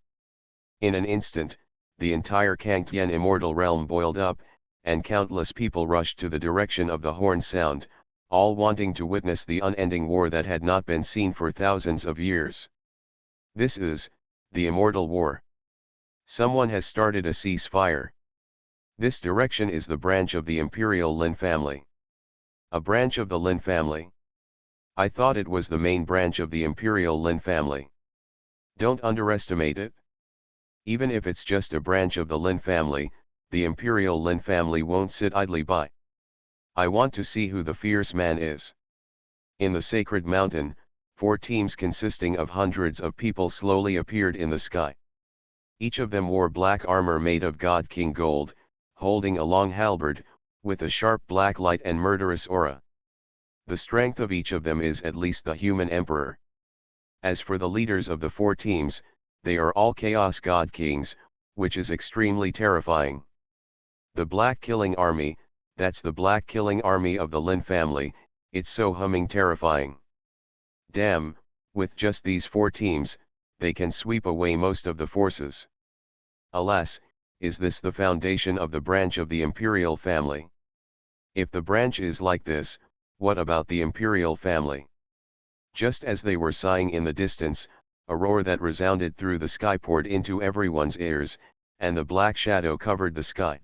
In an instant, the entire Kangtian immortal realm boiled up, and countless people rushed to the direction of the horn sound, all wanting to witness the unending war that had not been seen for thousands of years. This is the immortal war. Someone has started a ceasefire. This direction is the branch of the imperial Lin family. A branch of the Lin family? I thought it was the main branch of the imperial Lin family. Don't underestimate it. Even if it's just a branch of the Lin family, the imperial Lin family won't sit idly by. I want to see who the fierce man is. In the sacred mountain, 4 teams consisting of hundreds of people slowly appeared in the sky. Each of them wore black armor made of God King gold, holding a long halberd, with a sharp black light and murderous aura. The strength of each of them is at least the human emperor. As for the leaders of the 4 teams, they are all Chaos God Kings, which is extremely terrifying. The Black Killing Army, that's the Black Killing Army of the Lin family, it's so humming terrifying. Damn, with just these 4 teams, they can sweep away most of the forces. Alas, is this the foundation of the branch of the imperial family? If the branch is like this, what about the imperial family? Just as they were sighing in the distance, a roar that resounded through the sky poured into everyone's ears, and the black shadow covered the sky.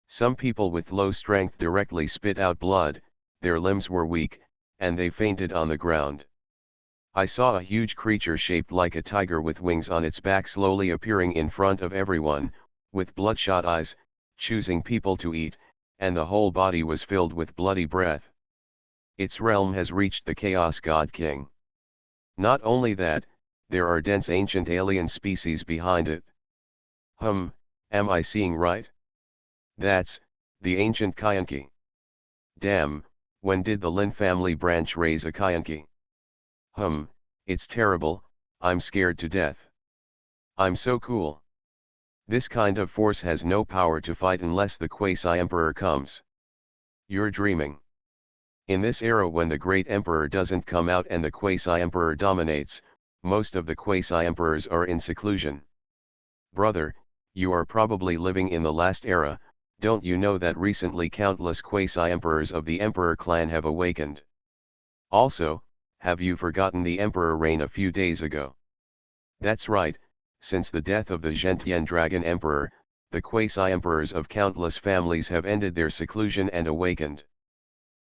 Some people with low strength directly spit out blood, their limbs were weak, and they fainted on the ground. I saw a huge creature shaped like a tiger with wings on its back slowly appearing in front of everyone, with bloodshot eyes, choosing people to eat, and the whole body was filled with bloody breath. Its realm has reached the Chaos God King. Not only that, there are dense ancient alien species behind it. Am I seeing right? That's the ancient Kyanki. Damn, when did the Lin family branch raise a Kyanki? It's terrible, I'm scared to death. I'm so cool. This kind of force has no power to fight unless the quasi-emperor comes. You're dreaming. In this era when the great emperor doesn't come out and the quasi-emperor dominates, most of the quasi-emperors are in seclusion. Brother, you are probably living in the last era. Don't you know that recently countless quasi-emperors of the emperor clan have awakened? Also, have you forgotten the emperor reign a few days ago? That's right, since the death of the Gentian dragon emperor, the quasi-emperors of countless families have ended their seclusion and awakened.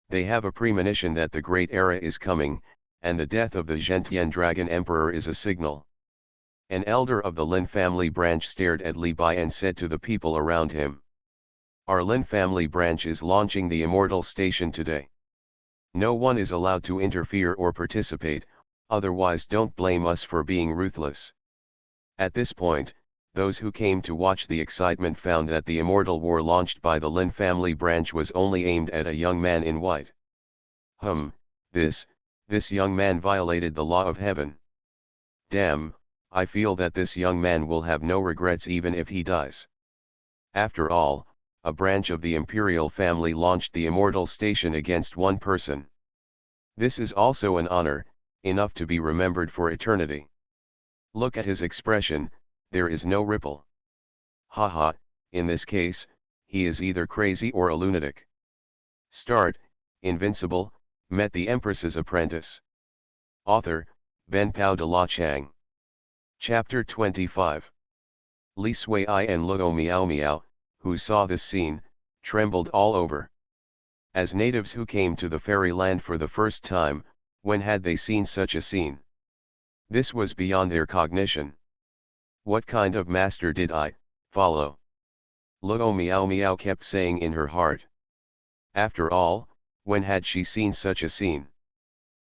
They have a premonition that the great era is coming, and the death of the Gentian dragon emperor is a signal. An elder of the Lin family branch stared at Li Bai and said to the people around him, "Our Lin family branch is launching the Immortal station today. No one is allowed to interfere or participate, otherwise don't blame us for being ruthless." At this point, those who came to watch the excitement found that the Immortal War launched by the Lin family branch was only aimed at a young man in white. This young man violated the law of heaven. Damn, I feel that this young man will have no regrets even if he dies. After all, a branch of the imperial family launched the Immortal station against one person. This is also an honor, enough to be remembered for eternity. Look at his expression, there is no ripple. Haha, in this case, he is either crazy or a lunatic. Start, Invincible, met the Empress's apprentice. Author, Ben Pao de la Chang. Chapter 25. Li Sui and Luo Miao Miao, who saw this scene, trembled all over. As natives who came to the fairyland for the first time, when had they seen such a scene? This was beyond their cognition. What kind of master did I follow? Luo Miao Miao kept saying in her heart. After all, when had she seen such a scene?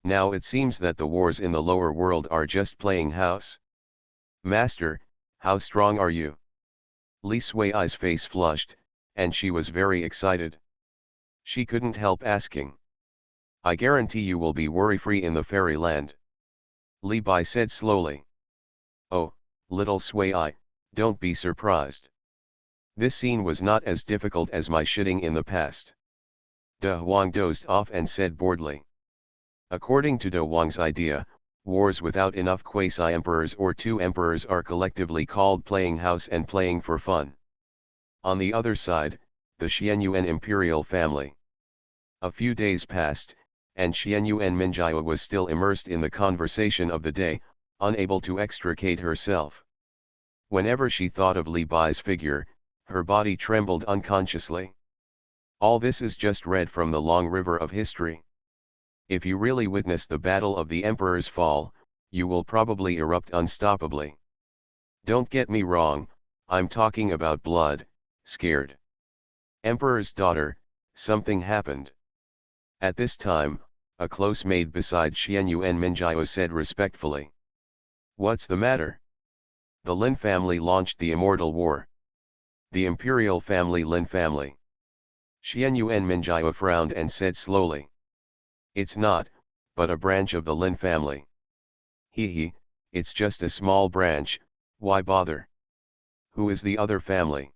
Now it seems that the wars in the lower world are just playing house. Master, how strong are you? Li Sui's face flushed, and she was very excited. She couldn't help asking. I guarantee you will be worry-free in the fairyland. Li Bai said slowly. Oh, little Sui, don't be surprised. This scene was not as difficult as my shitting in the past. De Huang dozed off and said boredly. According to De Huang's idea, wars without enough quasi-emperors or two emperors are collectively called playing house and playing for fun. On the other side, the Xuanhuan imperial family. A few days passed, and Xuanhuan Minjia was still immersed in the conversation of the day, unable to extricate herself. Whenever she thought of Li Bai's figure, her body trembled unconsciously. All this is just read from the long river of history. If you really witness the battle of the emperor's fall, you will probably erupt unstoppably. Don't get me wrong, I'm talking about blood, scared. Emperor's daughter, something happened. At this time, a close maid beside Xuanhuan Minjia said respectfully. What's the matter? The Lin family launched the Immortal War. The imperial family Lin family. Xuanhuan Minjia frowned and said slowly. It's not, but a branch of the Lin family. Hee, it's just a small branch, why bother? Who is the other family?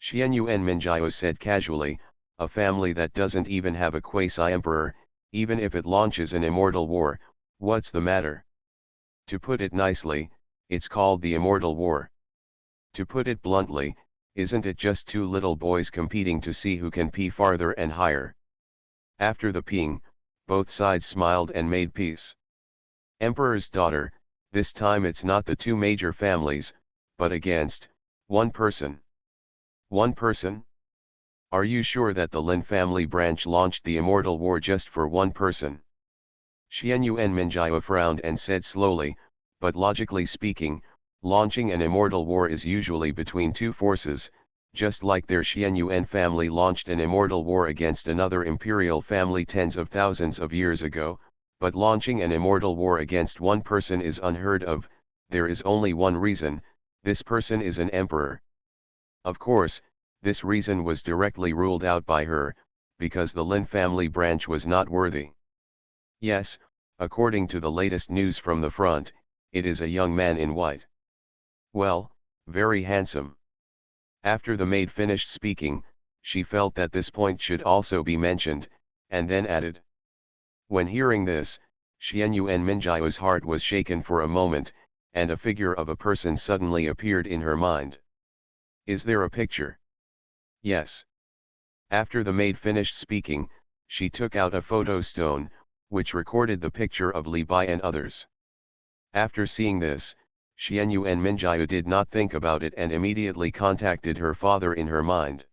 Xuanhuan Minjia said casually, a family that doesn't even have a quasi-emperor, even if it launches an immortal war, what's the matter? To put it nicely, it's called the Immortal War. To put it bluntly, isn't it just two little boys competing to see who can pee farther and higher? After the peeing, both sides smiled and made peace. Emperor's daughter, this time it's not the two major families, but against one person. One person? Are you sure that the Lin family branch launched the Immortal War just for one person? Xuanhuan Minjia frowned and said slowly, but logically speaking, launching an Immortal War is usually between two forces, just like their Xuanhuan family launched an Immortal War against another imperial family tens of thousands of years ago, but launching an Immortal War against one person is unheard of. There is only one reason, this person is an emperor. Of course, this reason was directly ruled out by her, because the Lin family branch was not worthy. Yes, according to the latest news from the front, it is a young man in white. Well, very handsome. After the maid finished speaking, she felt that this point should also be mentioned, and then added. When hearing this, Xuanhuan Minjiao's heart was shaken for a moment, and a figure of a person suddenly appeared in her mind. Is there a picture? Yes. After the maid finished speaking, she took out a photo stone, which recorded the picture of Li Bai and others. After seeing this, Xuanhuan Minjiao did not think about it and immediately contacted her father in her mind.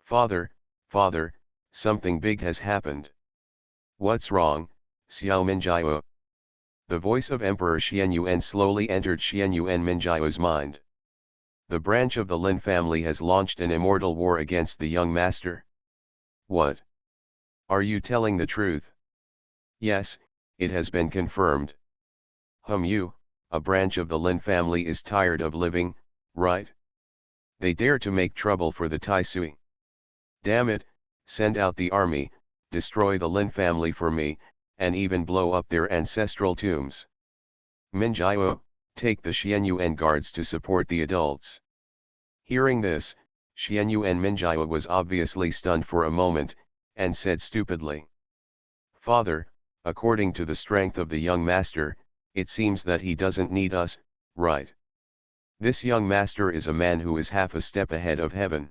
Father, father, something big has happened. What's wrong, Xiao Minjiao? The voice of Emperor Xuanhuan slowly entered Xuanhuan Minjiao's mind. The branch of the Lin family has launched an immortal war against the young master. What? Are you telling the truth? Yes, it has been confirmed. You, a branch of the Lin family is tired of living, right? They dare to make trouble for the Tai Sui. Damn it, send out the army, destroy the Lin family for me, and even blow up their ancestral tombs. Minjiao, take the Xuanhuan guards to support the adults. Hearing this, Xuanhuan Minjiao was obviously stunned for a moment, and said stupidly. Father, according to the strength of the young master, it seems that he doesn't need us, right? This young master is a man who is half a step ahead of heaven.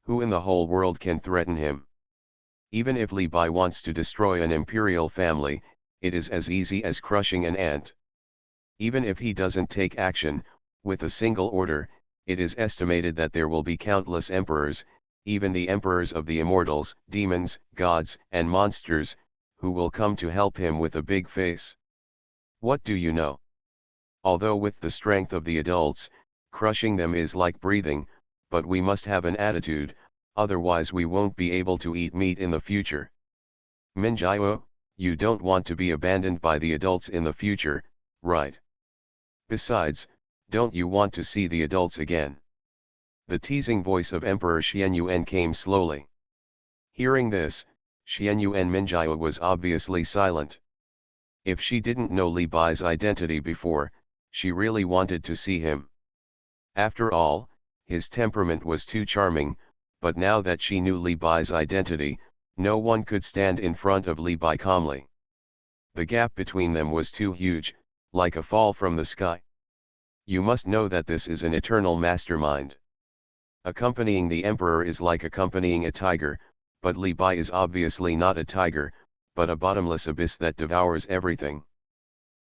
Who in the whole world can threaten him? Even if Li Bai wants to destroy an imperial family, it is as easy as crushing an ant. Even if he doesn't take action, with a single order, it is estimated that there will be countless emperors, even the emperors of the immortals, demons, gods, and monsters, who will come to help him with a big face. What do you know? Although with the strength of the adults, crushing them is like breathing, but we must have an attitude, otherwise we won't be able to eat meat in the future. Minjiao, you don't want to be abandoned by the adults in the future, right? Besides, don't you want to see the adults again? The teasing voice of Emperor Xuanhuan came slowly. Hearing this, Xuanhuan Minjiao was obviously silent. If she didn't know Li Bai's identity before, she really wanted to see him. After all, his temperament was too charming, but now that she knew Li Bai's identity, no one could stand in front of Li Bai calmly. The gap between them was too huge, like a fall from the sky. You must know that this is an eternal mastermind. Accompanying the emperor is like accompanying a tiger, but Li Bai is obviously not a tiger, but a bottomless abyss that devours everything.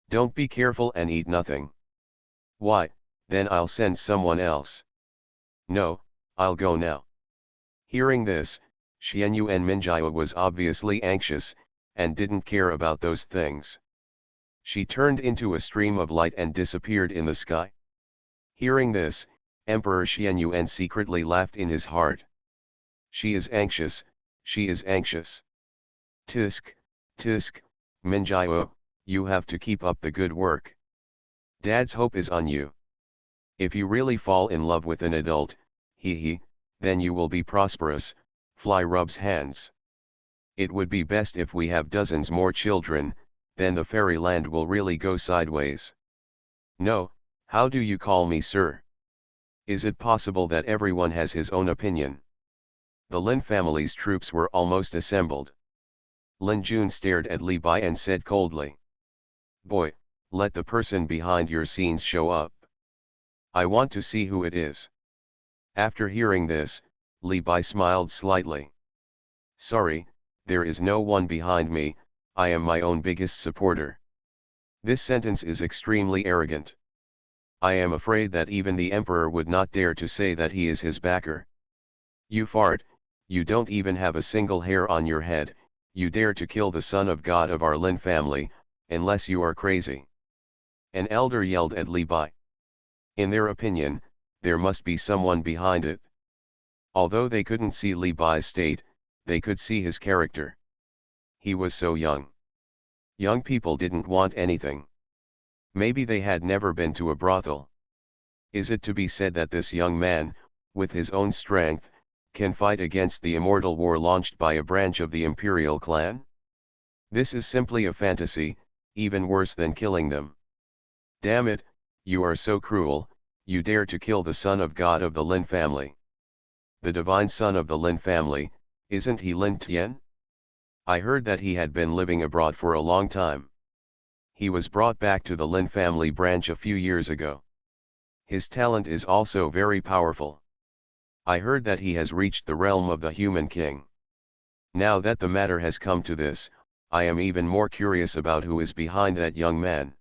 Don't be careful and eat nothing. Why, then I'll send someone else. No, I'll go now. Hearing this, Xuanhuan Minjiao was obviously anxious, and didn't care about those things. She turned into a stream of light and disappeared in the sky. Hearing this, Emperor Xuanhuan secretly laughed in his heart. She is anxious, she is anxious. Tisk, tisk, Minjiao, you have to keep up the good work. Dad's hope is on you. If you really fall in love with an adult, then you will be prosperous. Fly rubs hands. It would be best if we have dozens more children, then the fairyland will really go sideways. No, how do you call me sir? Is it possible that everyone has his own opinion? The Lin family's troops were almost assembled. Lin Jun stared at Li Bai and said coldly. Boy, let the person behind your scenes show up. I want to see who it is. After hearing this, Li Bai smiled slightly. Sorry, there is no one behind me, I am my own biggest supporter. This sentence is extremely arrogant. I am afraid that even the emperor would not dare to say that he is his backer. You fart, you don't even have a single hair on your head, you dare to kill the son of God of our Lin family, unless you are crazy. An elder yelled at Li Bai. In their opinion, there must be someone behind it. Although they couldn't see Li Bai's state, they could see his character. He was so young. Young people didn't want anything. Maybe they had never been to a brothel. Is it to be said that this young man, with his own strength, can fight against the immortal war launched by a branch of the imperial clan? This is simply a fantasy, even worse than killing them. Damn it, you are so cruel, You dare to kill the son of God of the Lin family. The divine son of the Lin family, isn't he Lin Tian? I heard that he had been living abroad for a long time. He was brought back to the Lin family branch a few years ago. His talent is also very powerful. I heard that he has reached the realm of the human king. Now that the matter has come to this, I am even more curious about who is behind that young man.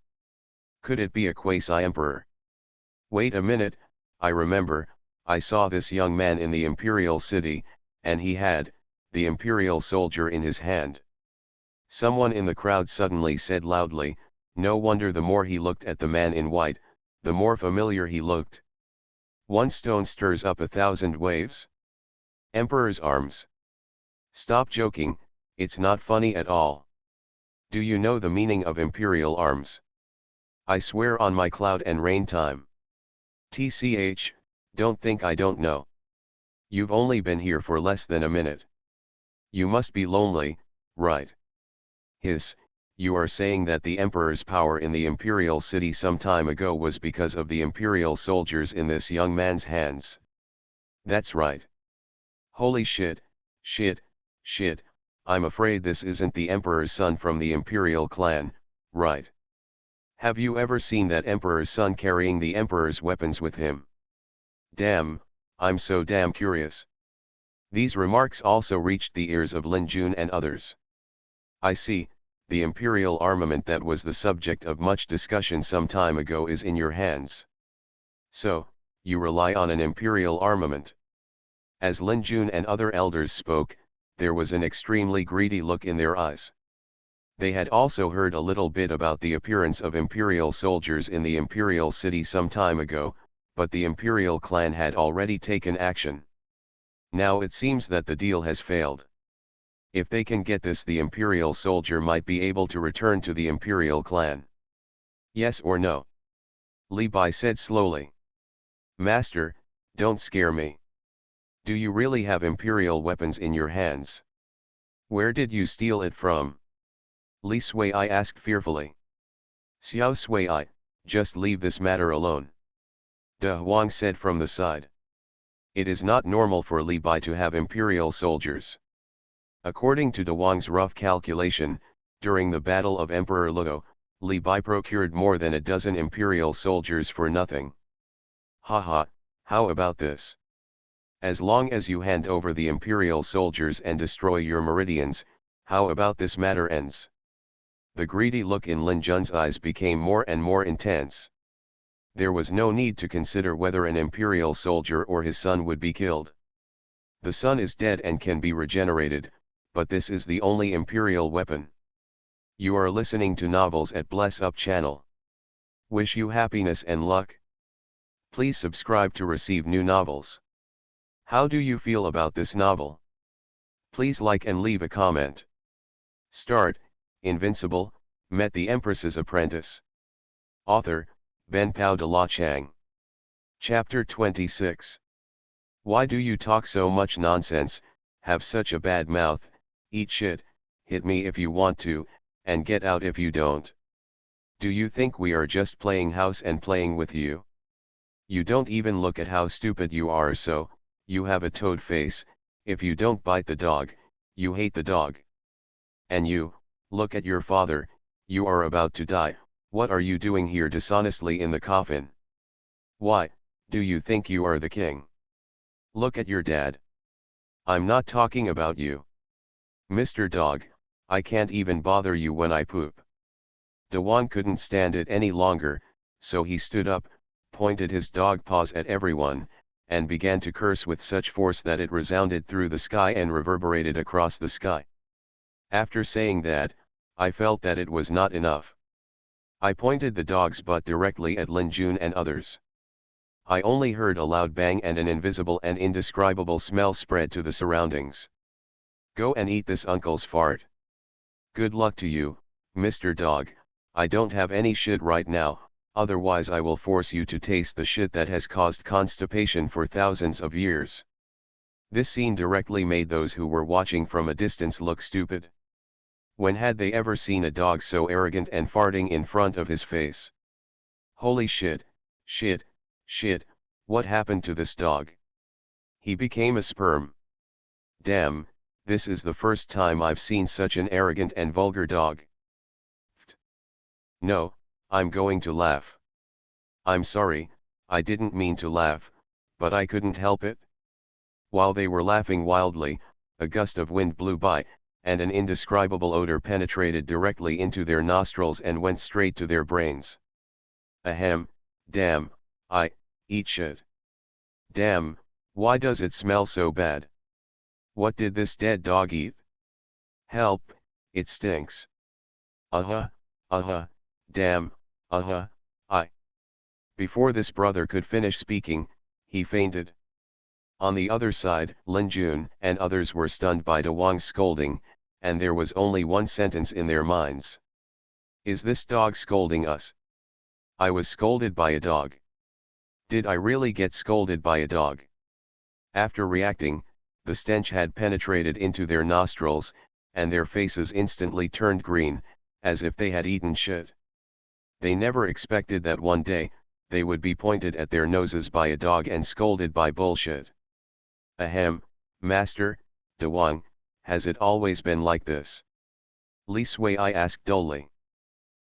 Could it be a quasi-emperor? Wait a minute, I remember, I saw this young man in the imperial city, and he had the imperial soldier in his hand. Someone in the crowd suddenly said loudly, no wonder the more he looked at the man in white, the more familiar he looked. One stone stirs up 1,000 waves. Emperor's arms. Stop joking, it's not funny at all. Do you know the meaning of imperial arms? I swear on my cloud and rain time. TCH, don't think I don't know. You've only been here for less than a minute. You must be lonely, right? Hiss, you are saying that the emperor's power in the imperial city some time ago was because of the imperial soldiers in this young man's hands. That's right. Holy shit, shit, shit, I'm afraid this isn't the emperor's son from the imperial clan, right? Have you ever seen that emperor's son carrying the emperor's weapons with him? Damn, I'm so damn curious. These remarks also reached the ears of Lin Jun and others. I see, the imperial armament that was the subject of much discussion some time ago is in your hands. So, you rely on an imperial armament. As Lin Jun and other elders spoke, there was an extremely greedy look in their eyes. They had also heard a little bit about the appearance of imperial soldiers in the imperial city some time ago, but the imperial clan had already taken action. Now it seems that the deal has failed. If they can get this, the imperial soldier might be able to return to the imperial clan. Yes or no? Li Bai said slowly. Master, don't scare me. Do you really have imperial weapons in your hands? Where did you steal it from? Li Sui asked fearfully. Xiao Sui, just leave this matter alone. De Huang said from the side. It is not normal for Li Bai to have imperial soldiers. According to De Huang's rough calculation, during the Battle of Emperor Luo, Li Bai procured more than a dozen imperial soldiers for nothing. Haha, how about this? As long as you hand over the imperial soldiers and destroy your meridians, how about this matter ends? The greedy look in Lin Jun's eyes became more and more intense. There was no need to consider whether an imperial soldier or his son would be killed. The son is dead and can be regenerated, but this is the only imperial weapon. You are listening to novels at Bless Up channel. Wish you happiness and luck. Please subscribe to receive new novels. How do you feel about this novel? Please like and leave a comment. Start, Invincible, met the Empress's apprentice. Author, Ben Pao de la Chang. Chapter 26. Why do you talk so much nonsense, have such a bad mouth, eat shit, hit me if you want to, and get out if you don't? Do you think we are just playing house and playing with you? You don't even look at how stupid you are, so, you have a toad face, if you don't bite the dog, you hate the dog. And you, look at your father, you are about to die, what are you doing here dishonestly in the coffin? Why, do you think you are the king? Look at your dad. I'm not talking about you. Mr. Dog, I can't even bother you when I poop. De Huang couldn't stand it any longer, so he stood up, pointed his dog paws at everyone, and began to curse with such force that it resounded through the sky and reverberated across the sky. After saying that, I felt that it was not enough. I pointed the dog's butt directly at Lin Jun and others. I only heard a loud bang and an invisible and indescribable smell spread to the surroundings. Go and eat this uncle's fart. Good luck to you, Mr. Dog, I don't have any shit right now, otherwise I will force you to taste the shit that has caused constipation for thousands of years. This scene directly made those who were watching from a distance look stupid. When had they ever seen a dog so arrogant and farting in front of his face? Holy shit, shit, Shit, what happened to this dog? He became a sperm. Damn, this is the first time I've seen such an arrogant and vulgar dog. No, I'm going to laugh. I'm sorry, I didn't mean to laugh, but I couldn't help it. While they were laughing wildly, a gust of wind blew by, and an indescribable odor penetrated directly into their nostrils and went straight to their brains. Ahem, damn, I eat shit. Damn, why does it smell so bad? What did this dead dog eat? Help, it stinks. Damn, I. Before this brother could finish speaking, he fainted. On the other side, Lin Jun and others were stunned by De Wang's scolding, and there was only one sentence in their minds. Is this dog scolding us? I was scolded by a dog. Did I really get scolded by a dog? After reacting, the stench had penetrated into their nostrils, and their faces instantly turned green, as if they had eaten shit. They never expected that one day, they would be pointed at their noses by a dog and scolded by bullshit. Ahem, master, De Wang, has it always been like this? Li Sui asked dully.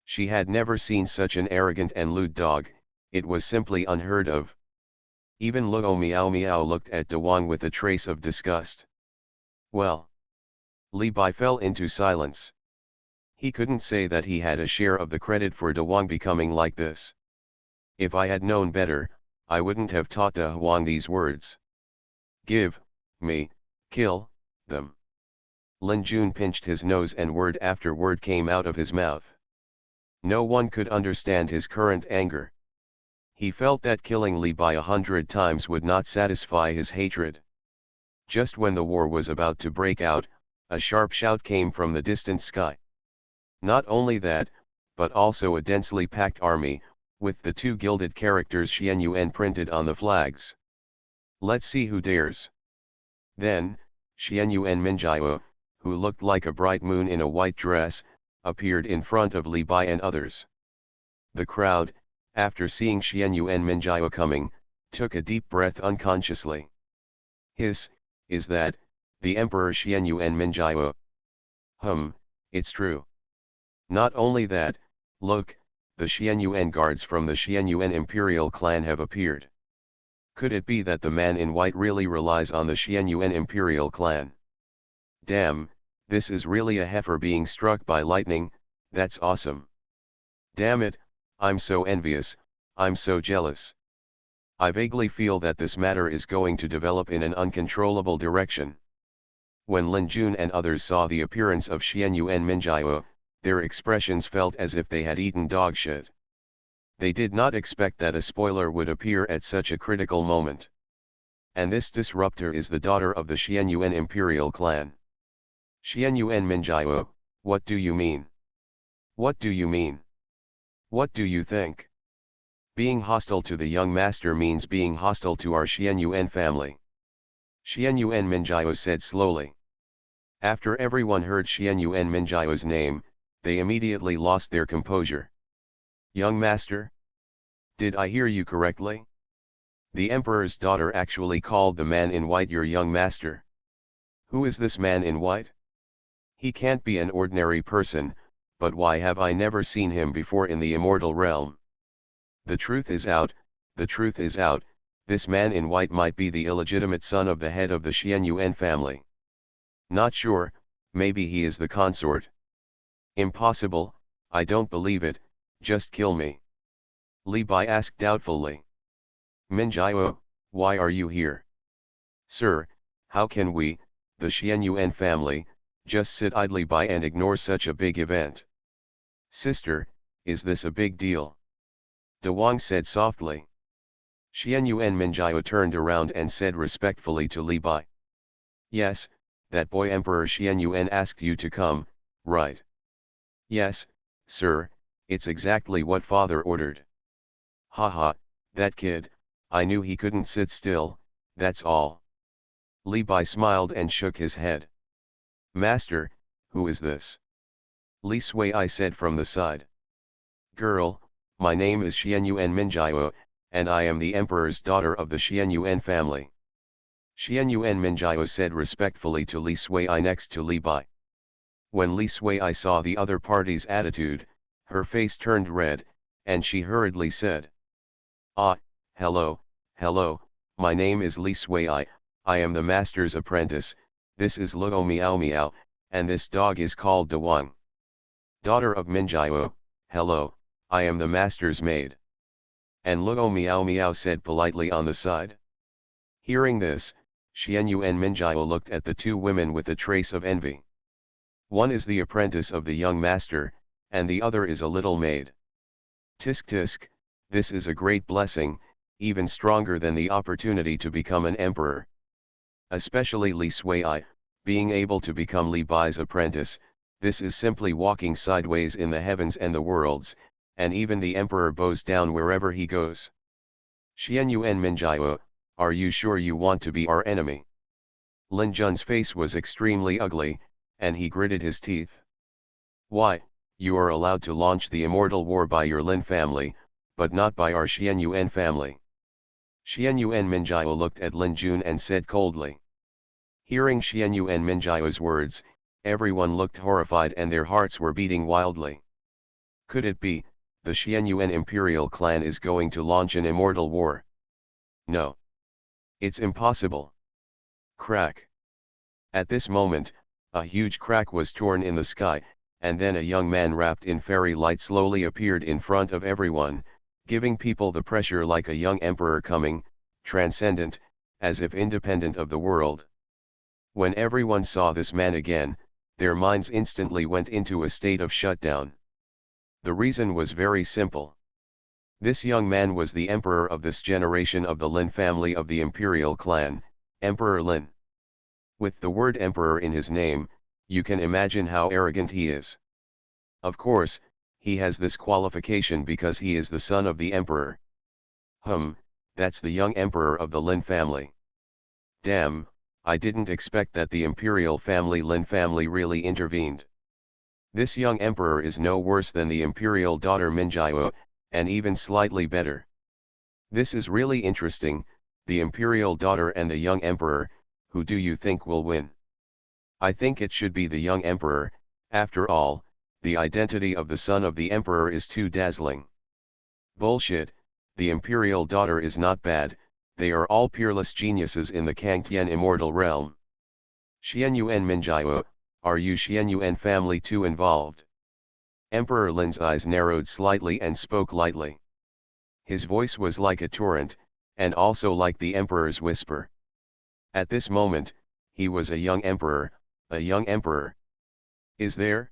She had never seen such an arrogant and lewd dog, it was simply unheard of. Even Luo Miao Miao looked at De Wang with a trace of disgust. Well. Li Bai fell into silence. He couldn't say that he had a share of the credit for De Wang becoming like this. If I had known better, I wouldn't have taught De Wang these words. Give me, kill them. Lin Jun pinched his nose and word after word came out of his mouth. No one could understand his current anger. He felt that killing Li Bai 100 times would not satisfy his hatred. Just when the war was about to break out, a sharp shout came from the distant sky. Not only that, but also a densely packed army, with the two gilded characters Xuanhuan printed on the flags. Let's see who dares. Then, Xuanhuan Minjiao, who looked like a bright moon in a white dress, appeared in front of Li Bai and others. The crowd, after seeing Xuanhuan Minjiao coming, took a deep breath unconsciously. Is that the Emperor Xuanhuan Minjiao? It's true. Not only that, look, the Xuanhuan guards from the Xuanhuan Imperial clan have appeared. Could it be that the man in white really relies on the Xuanhuan Imperial clan? Damn, this is really a heifer being struck by lightning, that's awesome. Damn it, I'm so envious, I'm so jealous. I vaguely feel that this matter is going to develop in an uncontrollable direction. When Lin Jun and others saw the appearance of Xuanhuan Minjiao, their expressions felt as if they had eaten dog shit. They did not expect that a spoiler would appear at such a critical moment. And this disruptor is the daughter of the Xuanhuan Imperial clan. Xuanhuan Minjiao, what do you mean? What do you mean? What do you think? Being hostile to the young master means being hostile to our Xuanhuan family. Xuanhuan Minjiao said slowly. After everyone heard Xuanhuan Minjiao's name, they immediately lost their composure. Young master? Did I hear you correctly? The emperor's daughter actually called the man in white your young master. Who is this man in white? He can't be an ordinary person, but why have I never seen him before in the immortal realm? The truth is out, the truth is out, this man in white might be the illegitimate son of the head of the Xuanhuan family. Not sure, maybe he is the consort. Impossible, I don't believe it, just kill me. Li Bai asked doubtfully. Minjiao, why are you here? Sir, how can we, the Xuanhuan family, just sit idly by and ignore such a big event? Sister, is this a big deal? De Wang said softly. Xuanhuan Minjiao turned around and said respectfully to Li Bai. Yes, that boy Emperor Xuanhuan asked you to come, right? Yes, sir, it's exactly what father ordered. Haha, that kid, I knew he couldn't sit still, that's all. Li Bai smiled and shook his head. Master, who is this? Li Sui said from the side. Girl, my name is Xuanhuan Minjiao, and I am the emperor's daughter of the Xuanhuan family. Xuanhuan Minjiao said respectfully to Li Suiai next to Li Bai. When Li Suiai saw the other party's attitude, her face turned red, and she hurriedly said, "Ah, hello, my name is Li Suiai, I am the master's apprentice, this is Luo Miao Miao, and this dog is called De Wang. Daughter of Minjiao, hello, I am the master's maid." And Luo Miao Miao said politely on the side. Hearing this, Xianyu and Minjiao looked at the two women with a trace of envy. One is the apprentice of the young master, and the other is a little maid. Tisk tisk, this is a great blessing, even stronger than the opportunity to become an emperor. Especially Li Suiai, being able to become Li Bai's apprentice, this is simply walking sideways in the heavens and the worlds, and even the emperor bows down wherever he goes. Xianyu and Minjiao, are you sure you want to be our enemy? Lin Jun's face was extremely ugly, and he gritted his teeth. Why, you are allowed to launch the immortal war by your Lin family, but not by our Xianyuan family. Xianyuan Minjiao looked at Lin Jun and said coldly. Hearing Xianyuan Minjiao's words, everyone looked horrified and their hearts were beating wildly. Could it be, the Xianyuan imperial clan is going to launch an immortal war? No. It's impossible. Crack. At this moment, a huge crack was torn in the sky, and then a young man wrapped in fairy light slowly appeared in front of everyone, giving people the pressure like a young emperor coming, transcendent, as if independent of the world. When everyone saw this man again, their minds instantly went into a state of shutdown. The reason was very simple. This young man was the emperor of this generation of the Lin family of the imperial clan, Emperor Lin. With the word emperor in his name, you can imagine how arrogant he is. Of course, he has this qualification because he is the son of the emperor. That's the young emperor of the Lin family. Damn, I didn't expect that the imperial family Lin family really intervened. This young emperor is no worse than the imperial daughter Minjiao, and even slightly better. This is really interesting, the imperial daughter and the young emperor, who do you think will win? I think it should be the young emperor, after all, the identity of the son of the emperor is too dazzling. Bullshit, the imperial daughter is not bad, they are all peerless geniuses in the Kangtian immortal realm. Xianyuan Minjiao, are you Xianyuan family too involved? Emperor Lin's eyes narrowed slightly and spoke lightly. His voice was like a torrent, and also like the emperor's whisper. At this moment, he was a young emperor, a young emperor. Is there?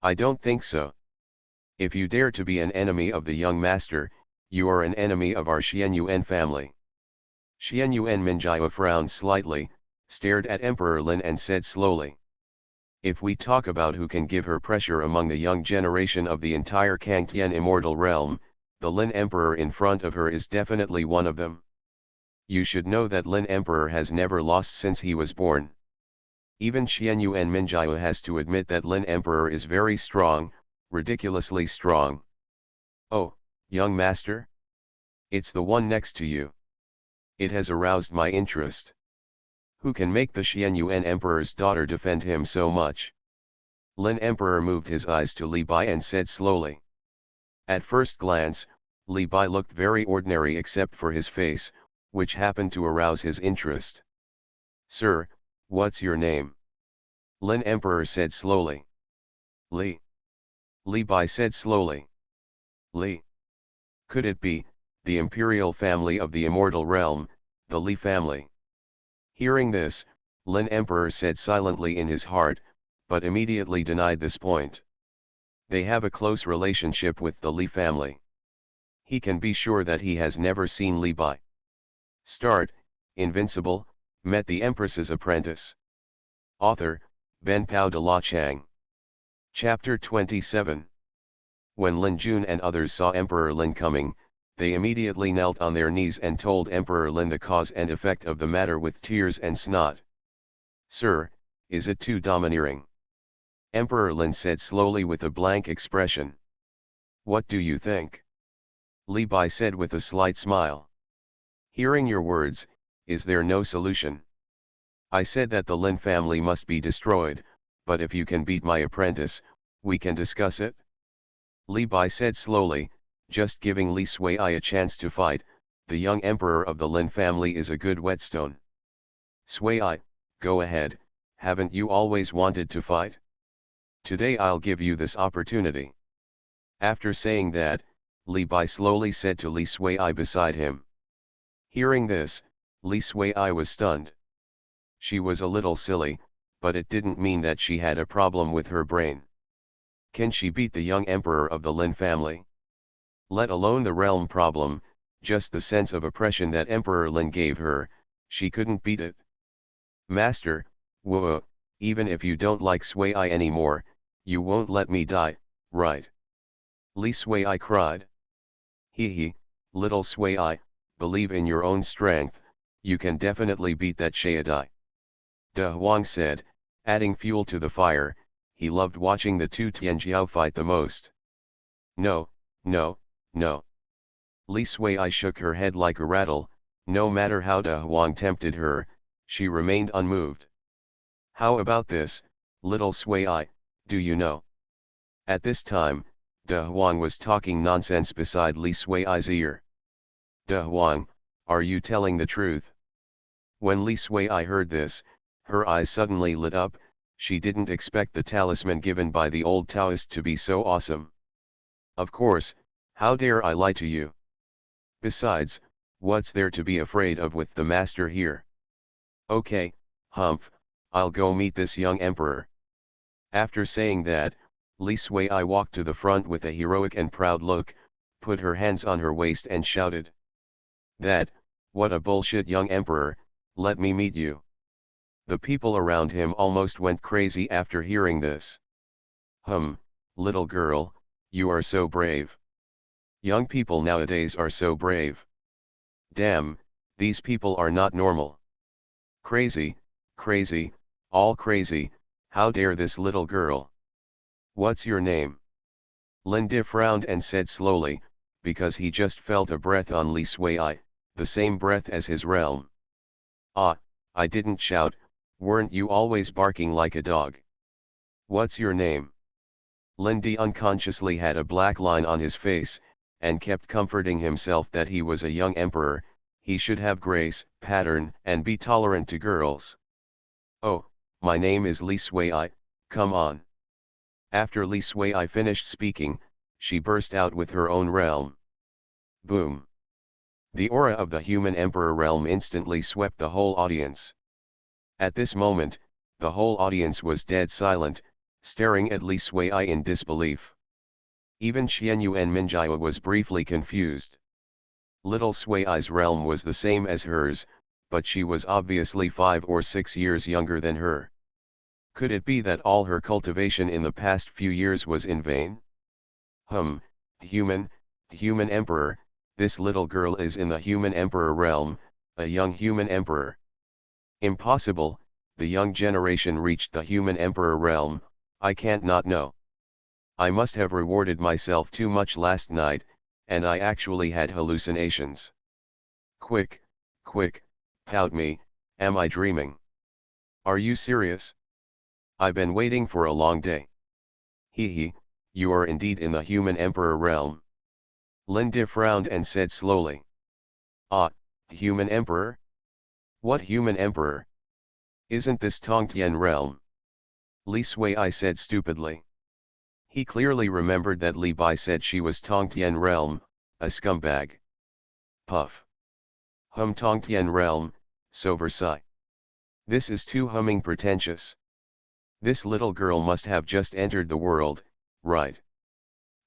I don't think so. If you dare to be an enemy of the young master, you are an enemy of our Xianyuan family. Xianyuan Minjiao frowned slightly, stared at Emperor Lin and said slowly. If we talk about who can give her pressure among the young generation of the entire Kangtian immortal realm, the Lin Emperor in front of her is definitely one of them. You should know that Lin Emperor has never lost since he was born. Even Xianyuan Minjiao has to admit that Lin Emperor is very strong, ridiculously strong. Oh, young master? It's the one next to you. It has aroused my interest. Who can make the Xianyuan Emperor's daughter defend him so much? Lin Emperor moved his eyes to Li Bai and said slowly. At first glance, Li Bai looked very ordinary except for his face, which happened to arouse his interest. Sir, what's your name? Lin Emperor said slowly. Li. Li Bai said slowly. Li. Could it be, the imperial family of the immortal realm, the Li family? Hearing this, Lin Emperor said silently in his heart, but immediately denied this point. They have a close relationship with the Li family. He can be sure that he has never seen Li Bai. Start, Invincible, met the Empress's apprentice. Author, Ben Pao de la Chang. Chapter 27. When Lin Jun and others saw Emperor Lin coming, they immediately knelt on their knees and told Emperor Lin the cause and effect of the matter with tears and snot. Sir, is it too domineering? Emperor Lin said slowly with a blank expression. What do you think? Li Bai said with a slight smile. Hearing your words, is there no solution? I said that the Lin family must be destroyed, but if you can beat my apprentice, we can discuss it. Li Bai said slowly, just giving Li Suiai a chance to fight. The young emperor of the Lin family is a good whetstone. Suiai, go ahead, haven't you always wanted to fight? Today I'll give you this opportunity. After saying that, Li Bai slowly said to Li Suiai beside him. Hearing this, Li Suiai was stunned. She was a little silly, but it didn't mean that she had a problem with her brain. Can she beat the young emperor of the Lin family? Let alone the realm problem, just the sense of oppression that Emperor Lin gave her, she couldn't beat it. Master, whoa, even if you don't like Suiai anymore, you won't let me die, right? Li Suiai cried. He, little Suiai, believe in your own strength, you can definitely beat that Shaodai. De Huang said, adding fuel to the fire. He loved watching the two Tianjiao fight the most. No, no, no. Li Suiai shook her head like a rattle. No matter how De Huang tempted her, she remained unmoved. How about this, little Suiai, do you know? At this time, De Huang was talking nonsense beside Li Suiai's ear. De Huang, are you telling the truth? When Li Suiai heard this, her eyes suddenly lit up. She didn't expect the talisman given by the old Taoist to be so awesome. Of course, how dare I lie to you? Besides, what's there to be afraid of with the master here? Okay, humph, I'll go meet this young emperor. After saying that, Li Suiai walked to the front with a heroic and proud look, put her hands on her waist and shouted. What a bullshit young emperor, let me meet you. The people around him almost went crazy after hearing this. Little girl, you are so brave. Young people nowadays are so brave. Damn, these people are not normal. Crazy, crazy, all crazy, how dare this little girl? What's your name? Linda frowned and said slowly, because he just felt a breath on Li Suiai, the same breath as his realm. Ah, I didn't shout, weren't you always barking like a dog? What's your name? Lindy unconsciously had a black line on his face, and kept comforting himself that he was a young emperor, he should have grace, pattern, and be tolerant to girls. Oh, my name is Li Suiai, come on. After Li Suiai finished speaking, she burst out with her own realm. Boom. The aura of the human emperor realm instantly swept the whole audience. At this moment, the whole audience was dead silent, staring at Li Suiai in disbelief. Even Xuanhuan Minjia was briefly confused. Little Suiai's realm was the same as hers, but she was obviously 5 or 6 years younger than her. Could it be that all her cultivation in the past few years was in vain? Human emperor, this little girl is in the human emperor realm, a young human emperor. Impossible, the young generation reached the human emperor realm, I can't not know. I must have rewarded myself too much last night, and I actually had hallucinations. Quick, pout me, am I dreaming? Are you serious? I've been waiting for a long day. You are indeed in the human emperor realm. Linda frowned and said slowly. Ah, human emperor? What human emperor? Isn't this Tongtian realm? Li Suiai said stupidly. He clearly remembered that Li Bai said she was Tongtian realm, a scumbag. Puff. Tongtian realm, so Versailles. This is too pretentious. This little girl must have just entered the world, right?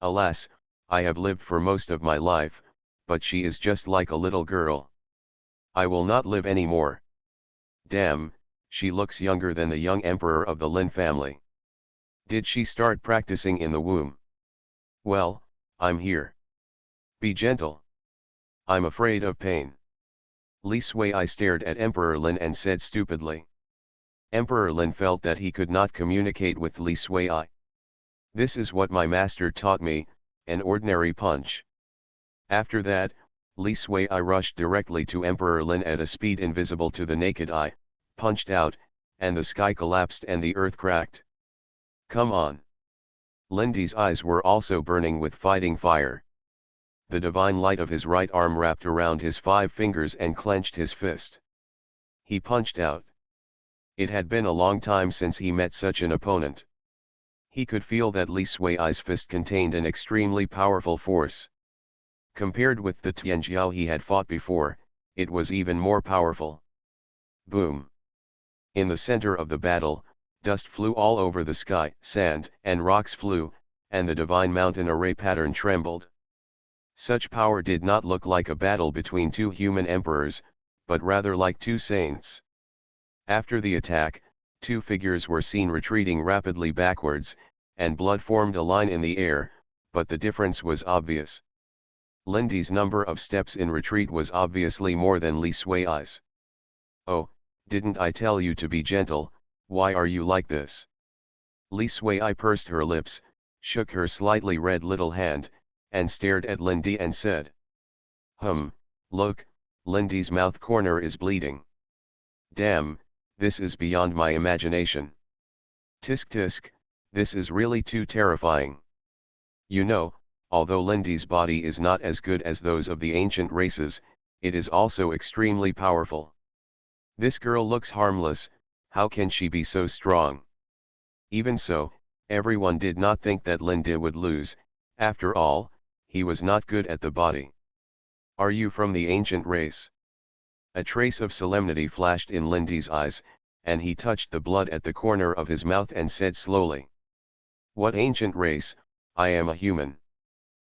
Alas, I have lived for most of my life, but she is just like a little girl. I will not live anymore. Damn, she looks younger than the young emperor of the Lin family. Did she start practicing in the womb? Well, I'm here. Be gentle. I'm afraid of pain. Li Suiai stared at Emperor Lin and said stupidly. Emperor Lin felt that he could not communicate with Li Suiai. This is what my master taught me, an ordinary punch. After that, Li Sui rushed directly to Emperor Lin at a speed invisible to the naked eye, punched out, and the sky collapsed and the earth cracked. Come on. Lindy's eyes were also burning with fighting fire. The divine light of his right arm wrapped around his 5 fingers and clenched his fist. He punched out. It had been a long time since he met such an opponent. He could feel that Li Sui's fist contained an extremely powerful force. Compared with the Tianjiao he had fought before, it was even more powerful. Boom! In the center of the battle, dust flew all over the sky, sand and rocks flew, and the divine mountain array pattern trembled. Such power did not look like a battle between 2 human emperors, but rather like 2 saints. After the attack, 2 figures were seen retreating rapidly backwards, and blood formed a line in the air, but the difference was obvious. Lindy's number of steps in retreat was obviously more than Li Sui's. Oh, didn't I tell you to be gentle, why are you like this? Li Sui pursed her lips, shook her slightly red little hand, and stared at Lindy and said. Look, Lindy's mouth corner is bleeding. Damn, this is beyond my imagination. Tisk tisk, this is really too terrifying. You know, although Lindy's body is not as good as those of the ancient races, it is also extremely powerful. This girl looks harmless, how can she be so strong? Even so, everyone did not think that Lindy would lose, after all, he was not good at the body. Are you from the ancient race? A trace of solemnity flashed in Lindy's eyes, and he touched the blood at the corner of his mouth and said slowly. What ancient race? I am a human.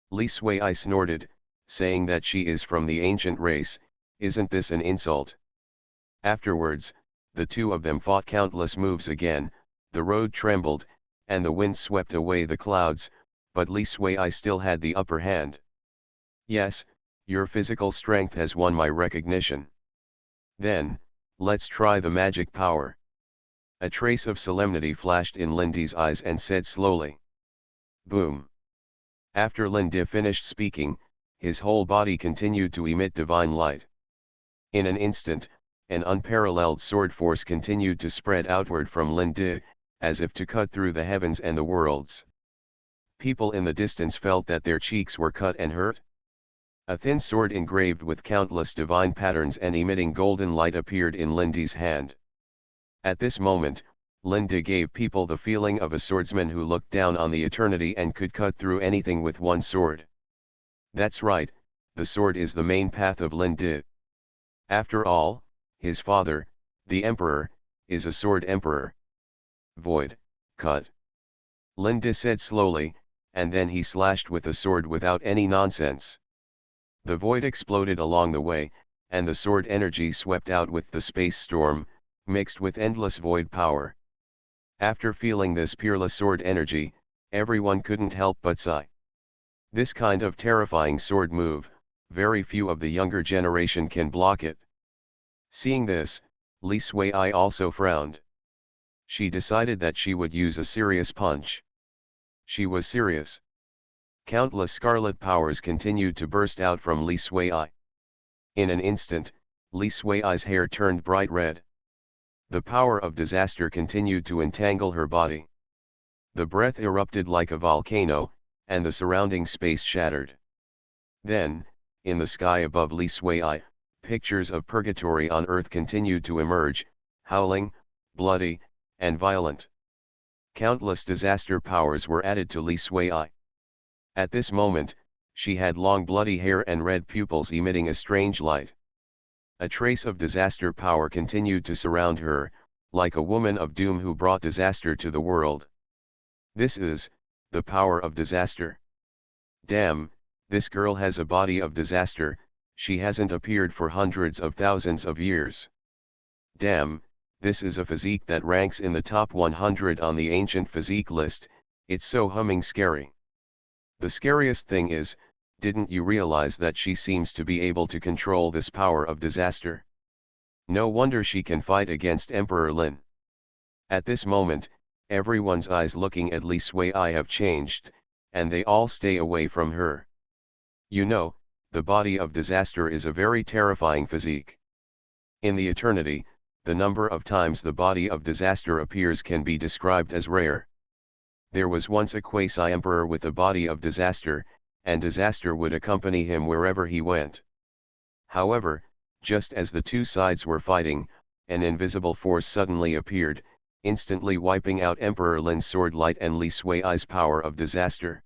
Li Sui snorted, saying that she is from the ancient race, isn't this an insult? Afterwards, the 2 of them fought countless moves again, the road trembled, and the wind swept away the clouds, but Li Sui still had the upper hand. Yes, your physical strength has won my recognition. Then, let's try the magic power. A trace of solemnity flashed in Lindy's eyes and said slowly. Boom. After Lindy finished speaking, his whole body continued to emit divine light. In an instant, an unparalleled sword force continued to spread outward from Lindy, as if to cut through the heavens and the worlds. People in the distance felt that their cheeks were cut and hurt. A thin sword engraved with countless divine patterns and emitting golden light appeared in Lindy's hand. At this moment, Lindy gave people the feeling of a swordsman who looked down on the eternity and could cut through anything with one sword. That's right, the sword is the main path of Lindy. After all, his father, the emperor, is a sword emperor. Void, cut. Lindy said slowly, and then he slashed with the sword without any nonsense. The void exploded along the way, and the sword energy swept out with the space storm, mixed with endless void power. After feeling this peerless sword energy, everyone couldn't help but sigh. This kind of terrifying sword move, very few of the younger generation can block it. Seeing this, Li Sui also frowned. She decided that she would use a serious punch. She was serious. Countless scarlet powers continued to burst out from Li Sui. In an instant, Li Sui's hair turned bright red. The power of disaster continued to entangle her body. The breath erupted like a volcano, and the surrounding space shattered. Then, in the sky above Li Sui, pictures of purgatory on earth continued to emerge, howling, bloody, and violent. Countless disaster powers were added to Li Sui. At this moment, she had long bloody hair and red pupils emitting a strange light. A trace of disaster power continued to surround her, like a woman of doom who brought disaster to the world. This is the power of disaster. Damn, this girl has a body of disaster, she hasn't appeared for hundreds of thousands of years. Damn, this is a physique that ranks in the top 100 on the ancient physique list, it's so humming scary. The scariest thing is, didn't you realize that she seems to be able to control this power of disaster? No wonder she can fight against Emperor Lin. At this moment, everyone's eyes looking at Li Sui have changed, and they all stay away from her. You know, the body of disaster is a very terrifying physique. In the eternity, the number of times the body of disaster appears can be described as rare. There was once a quasi-emperor with a body of disaster, and disaster would accompany him wherever he went. However, just as the two sides were fighting, an invisible force suddenly appeared, instantly wiping out Emperor Lin's sword light and Li Sui's power of disaster.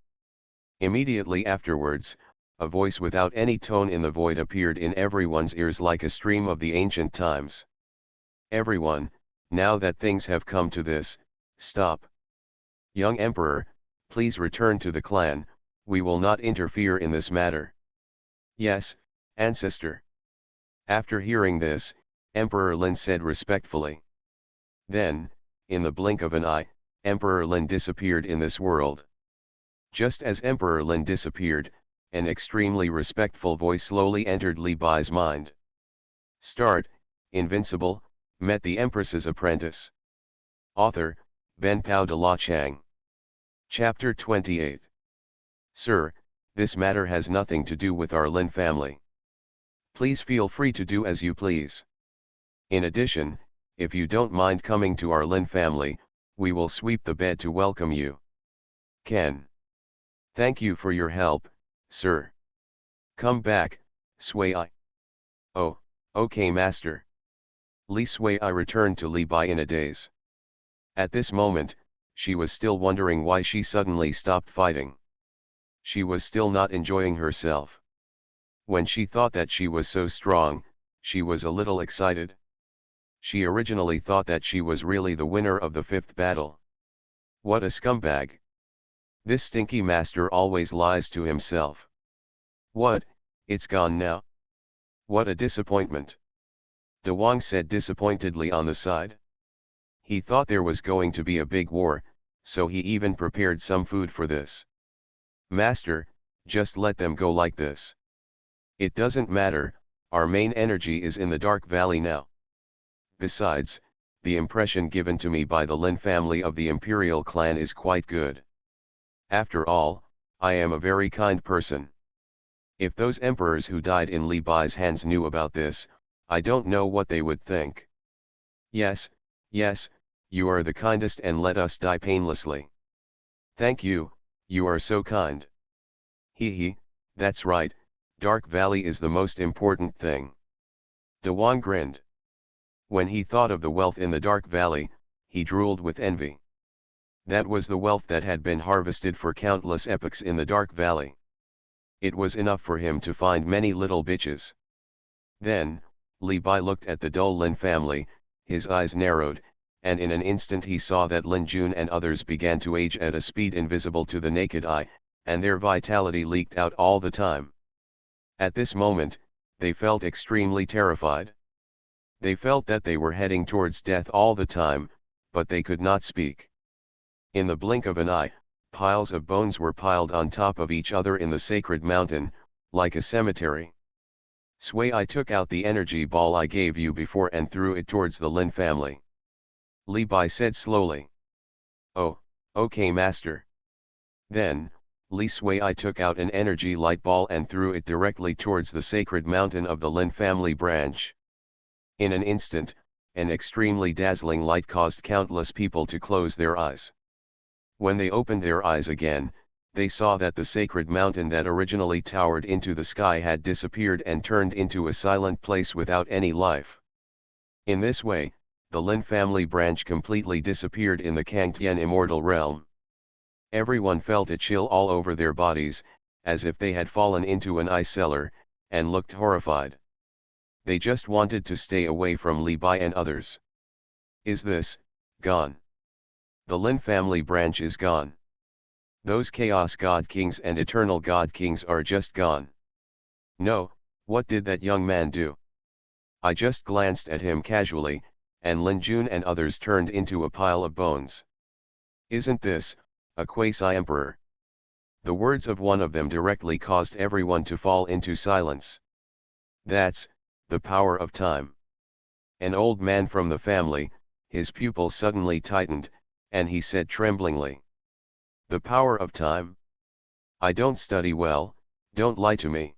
Immediately afterwards, a voice without any tone in the void appeared in everyone's ears like a stream of the ancient times. Everyone, now that things have come to this, stop. Young Emperor, please return to the clan, we will not interfere in this matter. Yes, ancestor. After hearing this, Emperor Lin said respectfully. Then, in the blink of an eye, Emperor Lin disappeared in this world. Just as Emperor Lin disappeared, an extremely respectful voice slowly entered Li Bai's mind. Start, Invincible, met the Empress's apprentice. Author, Ben Pao de la Chang. Chapter 28. Sir, this matter has nothing to do with our Lin family. Please feel free to do as you please. In addition, if you don't mind coming to our Lin family, we will sweep the bed to welcome you. Ken. Thank you for your help, sir. Come back, Sui. Oh, okay master. Li Sui returned to Li Bai in a daze. At this moment, she was still wondering why she suddenly stopped fighting. She was still not enjoying herself. When she thought that she was so strong, she was a little excited. She originally thought that she was really the winner of the fifth battle. What a scumbag. This stinky master always lies to himself. What, it's gone now? What a disappointment. De Wang said disappointedly on the side. He thought there was going to be a big war, so he even prepared some food for this. Master, just let them go like this. It doesn't matter, our main energy is in the Dark Valley now. Besides, the impression given to me by the Lin family of the Imperial clan is quite good. After all, I am a very kind person. If those emperors who died in Li Bai's hands knew about this, I don't know what they would think. Yes, yes, you are the kindest and let us die painlessly. Thank you, you are so kind. Hee, that's right, Dark Valley is the most important thing. De Wang grinned. When he thought of the wealth in the Dark Valley, he drooled with envy. That was the wealth that had been harvested for countless epochs in the Dark Valley. It was enough for him to find many little bitches. Then, Li Bai looked at the dull Lin family, his eyes narrowed, and in an instant he saw that Lin Jun and others began to age at a speed invisible to the naked eye, and their vitality leaked out all the time. At this moment, they felt extremely terrified. They felt that they were heading towards death all the time, but they could not speak. In the blink of an eye, piles of bones were piled on top of each other in the sacred mountain, like a cemetery. Sui took out the energy ball I gave you before and threw it towards the Lin family. Li Bai said slowly. Oh, okay master. Then, Li Sui took out an energy light ball and threw it directly towards the sacred mountain of the Lin family branch. In an instant, an extremely dazzling light caused countless people to close their eyes. When they opened their eyes again, they saw that the sacred mountain that originally towered into the sky had disappeared and turned into a silent place without any life. In this way, the Lin family branch completely disappeared in the Kangtian immortal realm. Everyone felt a chill all over their bodies, as if they had fallen into an ice cellar, and looked horrified. They just wanted to stay away from Li Bai and others. Is this, gone? The Lin family branch is gone. Those Chaos God Kings and Eternal God Kings are just gone. No, what did that young man do? I just glanced at him casually, and Lin Jun and others turned into a pile of bones. Isn't this, a quasi-emperor? The words of one of them directly caused everyone to fall into silence. That's, the power of time. An old man from the family, his pupils suddenly tightened, and he said tremblingly. The power of time? I don't study well, don't lie to me.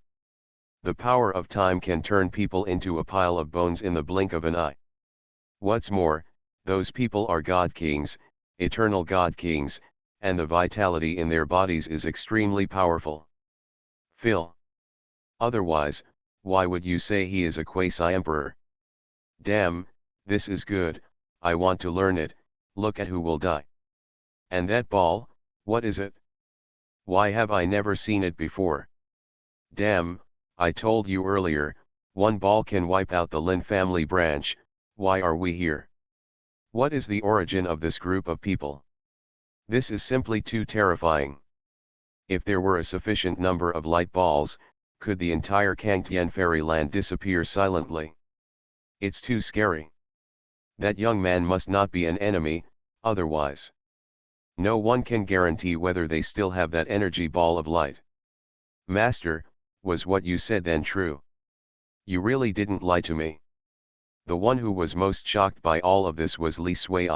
The power of time can turn people into a pile of bones in the blink of an eye. What's more, those people are God Kings, eternal God Kings, and the vitality in their bodies is extremely powerful. Phil. Otherwise, why would you say he is a quasi-emperor? Damn, this is good, I want to learn it. Look at who will die. And that ball, what is it? Why have I never seen it before? Damn, I told you earlier, one ball can wipe out the Lin family branch. Why are we here? What is the origin of this group of people? This is simply too terrifying. If there were a sufficient number of light balls, could the entire Kangtian fairyland disappear silently? It's too scary. That young man must not be an enemy, otherwise no one can guarantee whether they still have that energy ball of light. Master, was what you said then true? You really didn't lie to me. The one who was most shocked by all of this was Li Sui.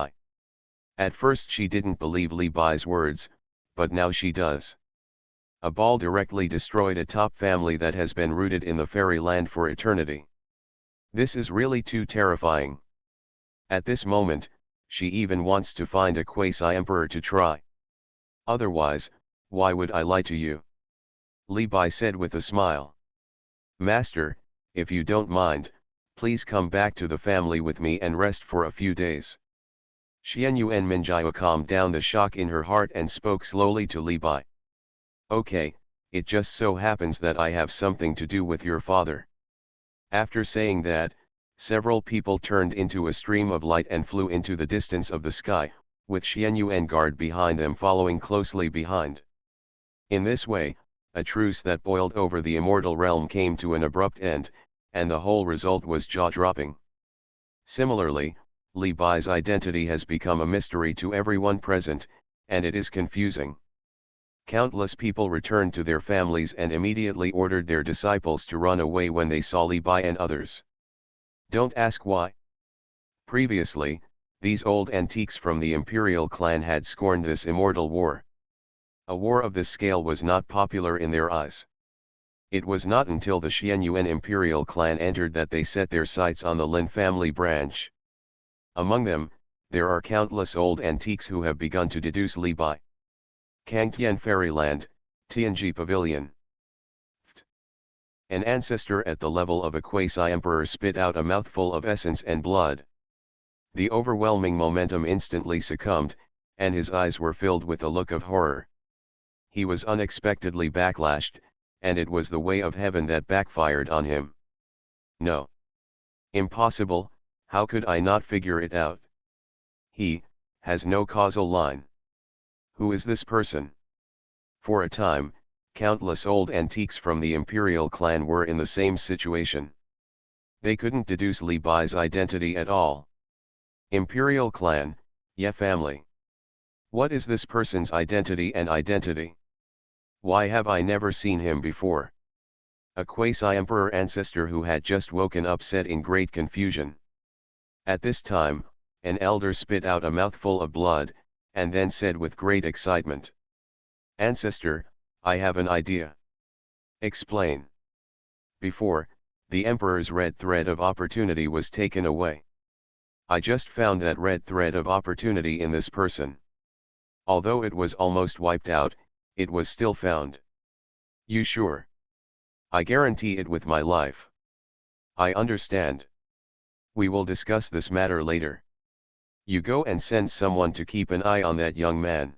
At first she didn't believe Li Bai's words, but now she does. A ball directly destroyed a top family that has been rooted in the fairyland for eternity. This is really too terrifying. At this moment, she even wants to find a quasi-emperor to try. Otherwise, why would I lie to you? Li Bai said with a smile. Master, if you don't mind, please come back to the family with me and rest for a few days. Xuanhuan Minjiao calmed down the shock in her heart and spoke slowly to Li Bai. Okay, it just so happens that I have something to do with your father. After saying that, several people turned into a stream of light and flew into the distance of the sky, with Xuanhuan guard behind them following closely behind. In this way, a truce that boiled over the immortal realm came to an abrupt end, and the whole result was jaw-dropping. Similarly, Li Bai's identity has become a mystery to everyone present, and it is confusing. Countless people returned to their families and immediately ordered their disciples to run away when they saw Li Bai and others. Don't ask why. Previously, these old antiques from the imperial clan had scorned this immortal war. A war of this scale was not popular in their eyes. It was not until the Xuanhuan imperial clan entered that they set their sights on the Lin family branch. Among them, there are countless old antiques who have begun to deduce Li Bai. Kangtian Fairyland, Tianji Pavilion. An ancestor at the level of a quasi-emperor spit out a mouthful of essence and blood. The overwhelming momentum instantly succumbed, and his eyes were filled with a look of horror. He was unexpectedly backlashed, and it was the way of heaven that backfired on him. No. Impossible, how could I not figure it out? He has no causal line. Who is this person? For a time, countless old antiques from the imperial clan were in the same situation. They couldn't deduce Li Bai's identity at all. Imperial clan, Ye family. What is this person's identity and identity? Why have I never seen him before? A quasi-emperor ancestor who had just woken up said in great confusion. At this time, an elder spit out a mouthful of blood, and then said with great excitement. Ancestor, I have an idea. Explain. Before, the Emperor's red thread of opportunity was taken away. I just found that red thread of opportunity in this person. Although it was almost wiped out, it was still found. You sure? I guarantee it with my life. I understand. We will discuss this matter later. You go and send someone to keep an eye on that young man.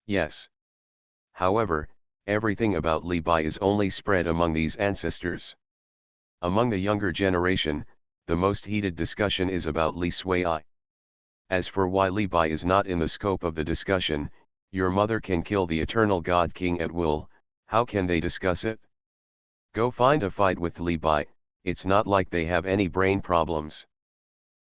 Yes. However, everything about Li Bai is only spread among these ancestors. Among the younger generation, the most heated discussion is about Li Sui. As for why Li Bai is not in the scope of the discussion, your mother can kill the eternal God King at will, how can they discuss it? Go find a fight with Li Bai, it's not like they have any brain problems.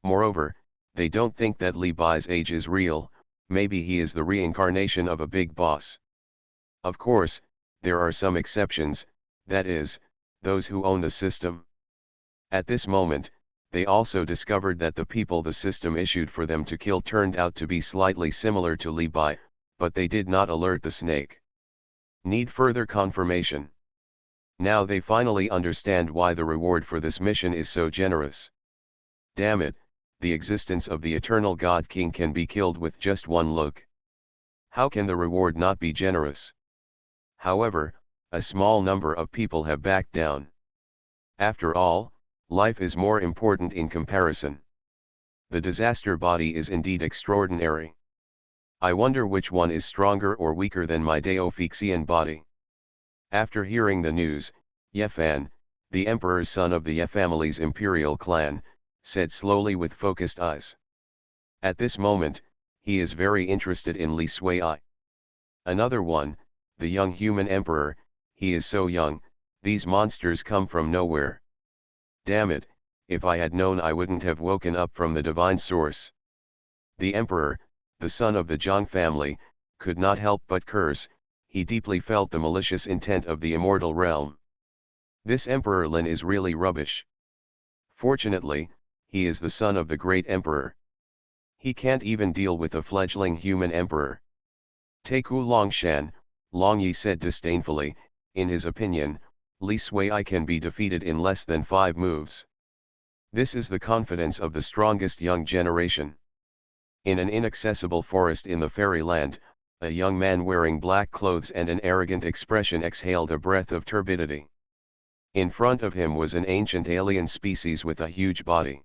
Moreover, they don't think that Li Bai's age is real, maybe he is the reincarnation of a big boss. Of course, there are some exceptions, that is, those who own the system. At this moment, they also discovered that the people the system issued for them to kill turned out to be slightly similar to Li Bai, but they did not alert the snake. Need further confirmation. Now they finally understand why the reward for this mission is so generous. Damn it, the existence of the eternal God King can be killed with just one look. How can the reward not be generous? However, a small number of people have backed down. After all, life is more important in comparison. The disaster body is indeed extraordinary. I wonder which one is stronger or weaker than my Deofixian body. After hearing the news, Yefan, the emperor's son of the Ye family's imperial clan, said slowly with focused eyes. At this moment, he is very interested in Li Sui. Another one, the young human emperor, he is so young, these monsters come from nowhere. Damn it, if I had known I wouldn't have woken up from the divine source. The emperor, the son of the Zhang family, could not help but curse, he deeply felt the malicious intent of the immortal realm. This Emperor Lin is really rubbish. Fortunately, he is the son of the great emperor. He can't even deal with a fledgling human emperor. Taiku Longshan, Long Yi said disdainfully, in his opinion, Li Sui can be defeated in less than 5 moves. This is the confidence of the strongest young generation. In an inaccessible forest in the fairyland, a young man wearing black clothes and an arrogant expression exhaled a breath of turbidity. In front of him was an ancient alien species with a huge body.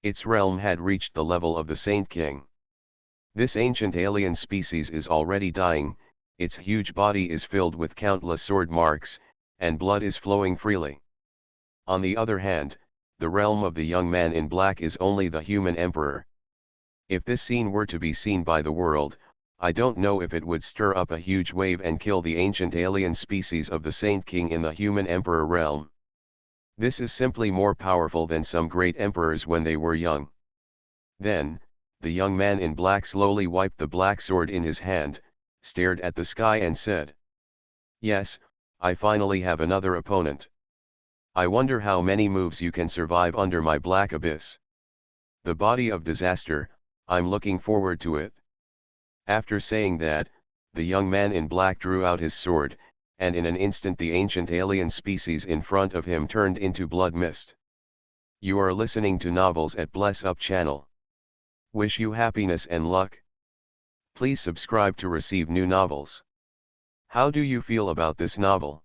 Its realm had reached the level of the Saint King. This ancient alien species is already dying, its huge body is filled with countless sword marks, and blood is flowing freely. On the other hand, the realm of the young man in black is only the human emperor. If this scene were to be seen by the world, I don't know if it would stir up a huge wave and kill the ancient alien species of the Saint King in the human emperor realm. This is simply more powerful than some great emperors when they were young. Then, the young man in black slowly wiped the black sword in his hand, stared at the sky and said, "Yes, I finally have another opponent. I wonder how many moves you can survive under my black abyss. The body of disaster, I'm looking forward to it." After saying that, the young man in black drew out his sword, and in an instant the ancient alien species in front of him turned into blood mist. You are listening to Novels at Bless Up channel. Wish you happiness and luck. Please subscribe to receive new novels. How do you feel about this novel?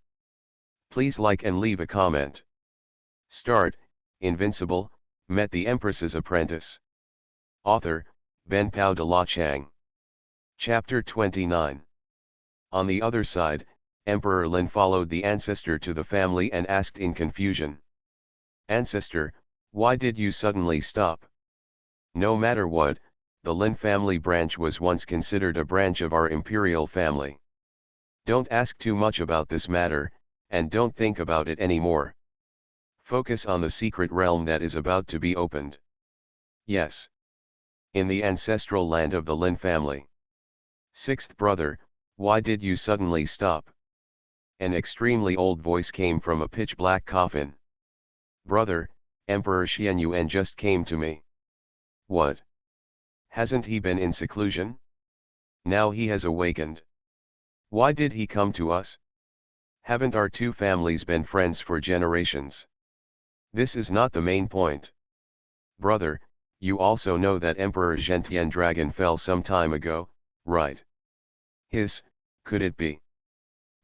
Please like and leave a comment. Start, Invincible, met the Empress's apprentice. Author, Ben Pao de la Chang. Chapter 29. On the other side, Emperor Lin followed the ancestor to the family and asked in confusion. "Ancestor, why did you suddenly stop?" No matter what, the Lin family branch was once considered a branch of our imperial family. Don't ask too much about this matter, and don't think about it anymore. Focus on the secret realm that is about to be opened. Yes. In the ancestral land of the Lin family. "Sixth brother, why did you suddenly stop?" An extremely old voice came from a pitch-black coffin. "Brother, Emperor Xuanhuan just came to me." "What? Hasn't he been in seclusion? Now he has awakened. Why did he come to us? Haven't our two families been friends for generations?" This is not the main point. "Brother, you also know that Emperor Zhentian Dragon fell some time ago, right?" Could it be?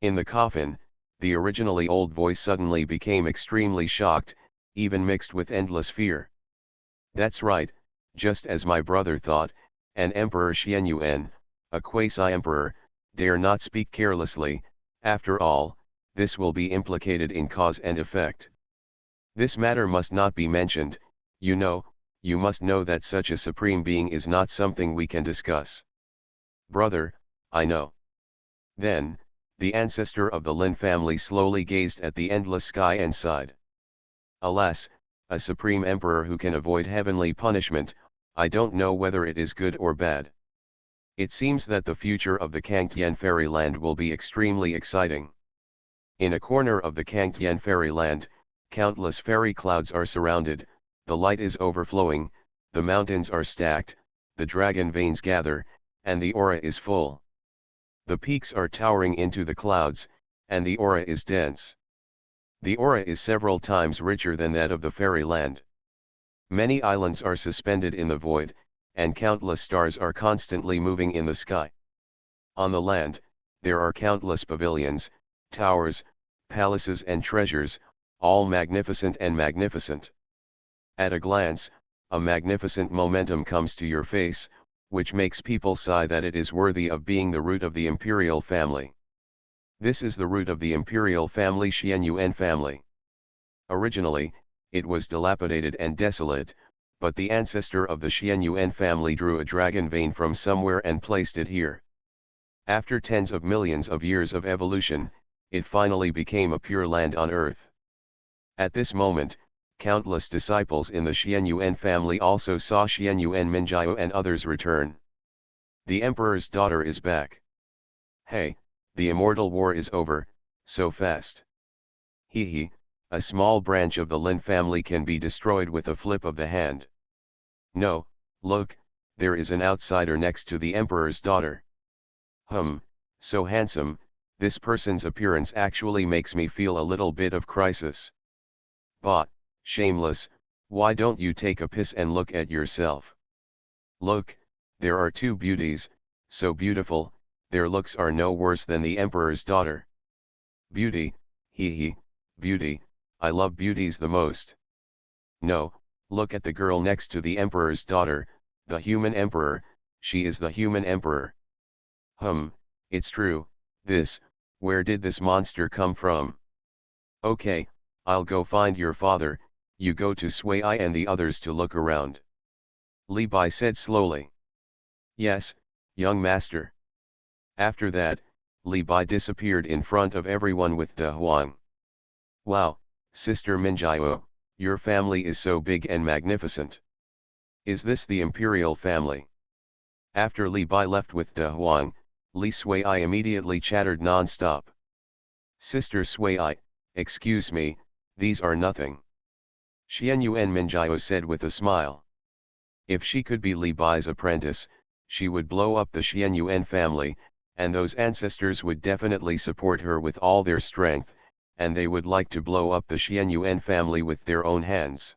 In the coffin, the originally old voice suddenly became extremely shocked, even mixed with endless fear. "That's right, just as my brother thought, and Emperor Xuanhuan, a quasi-emperor, dare not speak carelessly. After all, this will be implicated in cause and effect. This matter must not be mentioned, you must know that such a supreme being is not something we can discuss." "Brother, I know." Then, the ancestor of the Lin family slowly gazed at the endless sky and sighed. "Alas, a supreme emperor who can avoid heavenly punishment, I don't know whether it is good or bad. It seems that the future of the Kangtian fairyland will be extremely exciting." In a corner of the Kangtian fairyland, countless fairy clouds are surrounded, the light is overflowing, the mountains are stacked, the dragon veins gather, and the aura is full. The peaks are towering into the clouds, and the aura is dense. The aura is several times richer than that of the fairyland. Many islands are suspended in the void, and countless stars are constantly moving in the sky. On the land, there are countless pavilions, towers, palaces and treasures, all magnificent and magnificent. At a glance, a magnificent momentum comes to your face, which makes people sigh that it is worthy of being the root of the imperial family. This is the root of the imperial family, Xuanhuan family. Originally, it was dilapidated and desolate, but the ancestor of the Xuanhuan family drew a dragon vein from somewhere and placed it here. After tens of millions of years of evolution, it finally became a pure land on earth. At this moment, countless disciples in the Xuanhuan family also saw Xuanhuan Minjiao and others return. The emperor's daughter is back. Hey, the immortal war is over, so fast. Hee, a small branch of the Lin family can be destroyed with a flip of the hand. No, look, there is an outsider next to the emperor's daughter. So handsome, this person's appearance actually makes me feel a little bit of crisis. Bah, shameless, why don't you take a piss and look at yourself? Look, there are two beauties, so beautiful, their looks are no worse than the emperor's daughter. Beauty, beauty, I love beauties the most. No, look at the girl next to the emperor's daughter, the human emperor, she is the human emperor. It's true, where did this monster come from? Okay, I'll go find your father, you go to Sui and the others to look around. Li Bai said slowly. Yes, young master. After that, Li Bai disappeared in front of everyone with De Huang. Wow, Sister Minjiao, your family is so big and magnificent. Is this the imperial family? After Li Bai left with De Huang, Li Sui immediately chattered non-stop. Sister Sui, excuse me, these are nothing. Xuanhuan Minjiao said with a smile. If she could be Li Bai's apprentice, she would blow up the Xuanhuan family, and those ancestors would definitely support her with all their strength, and they would like to blow up the Xuanhuan family with their own hands.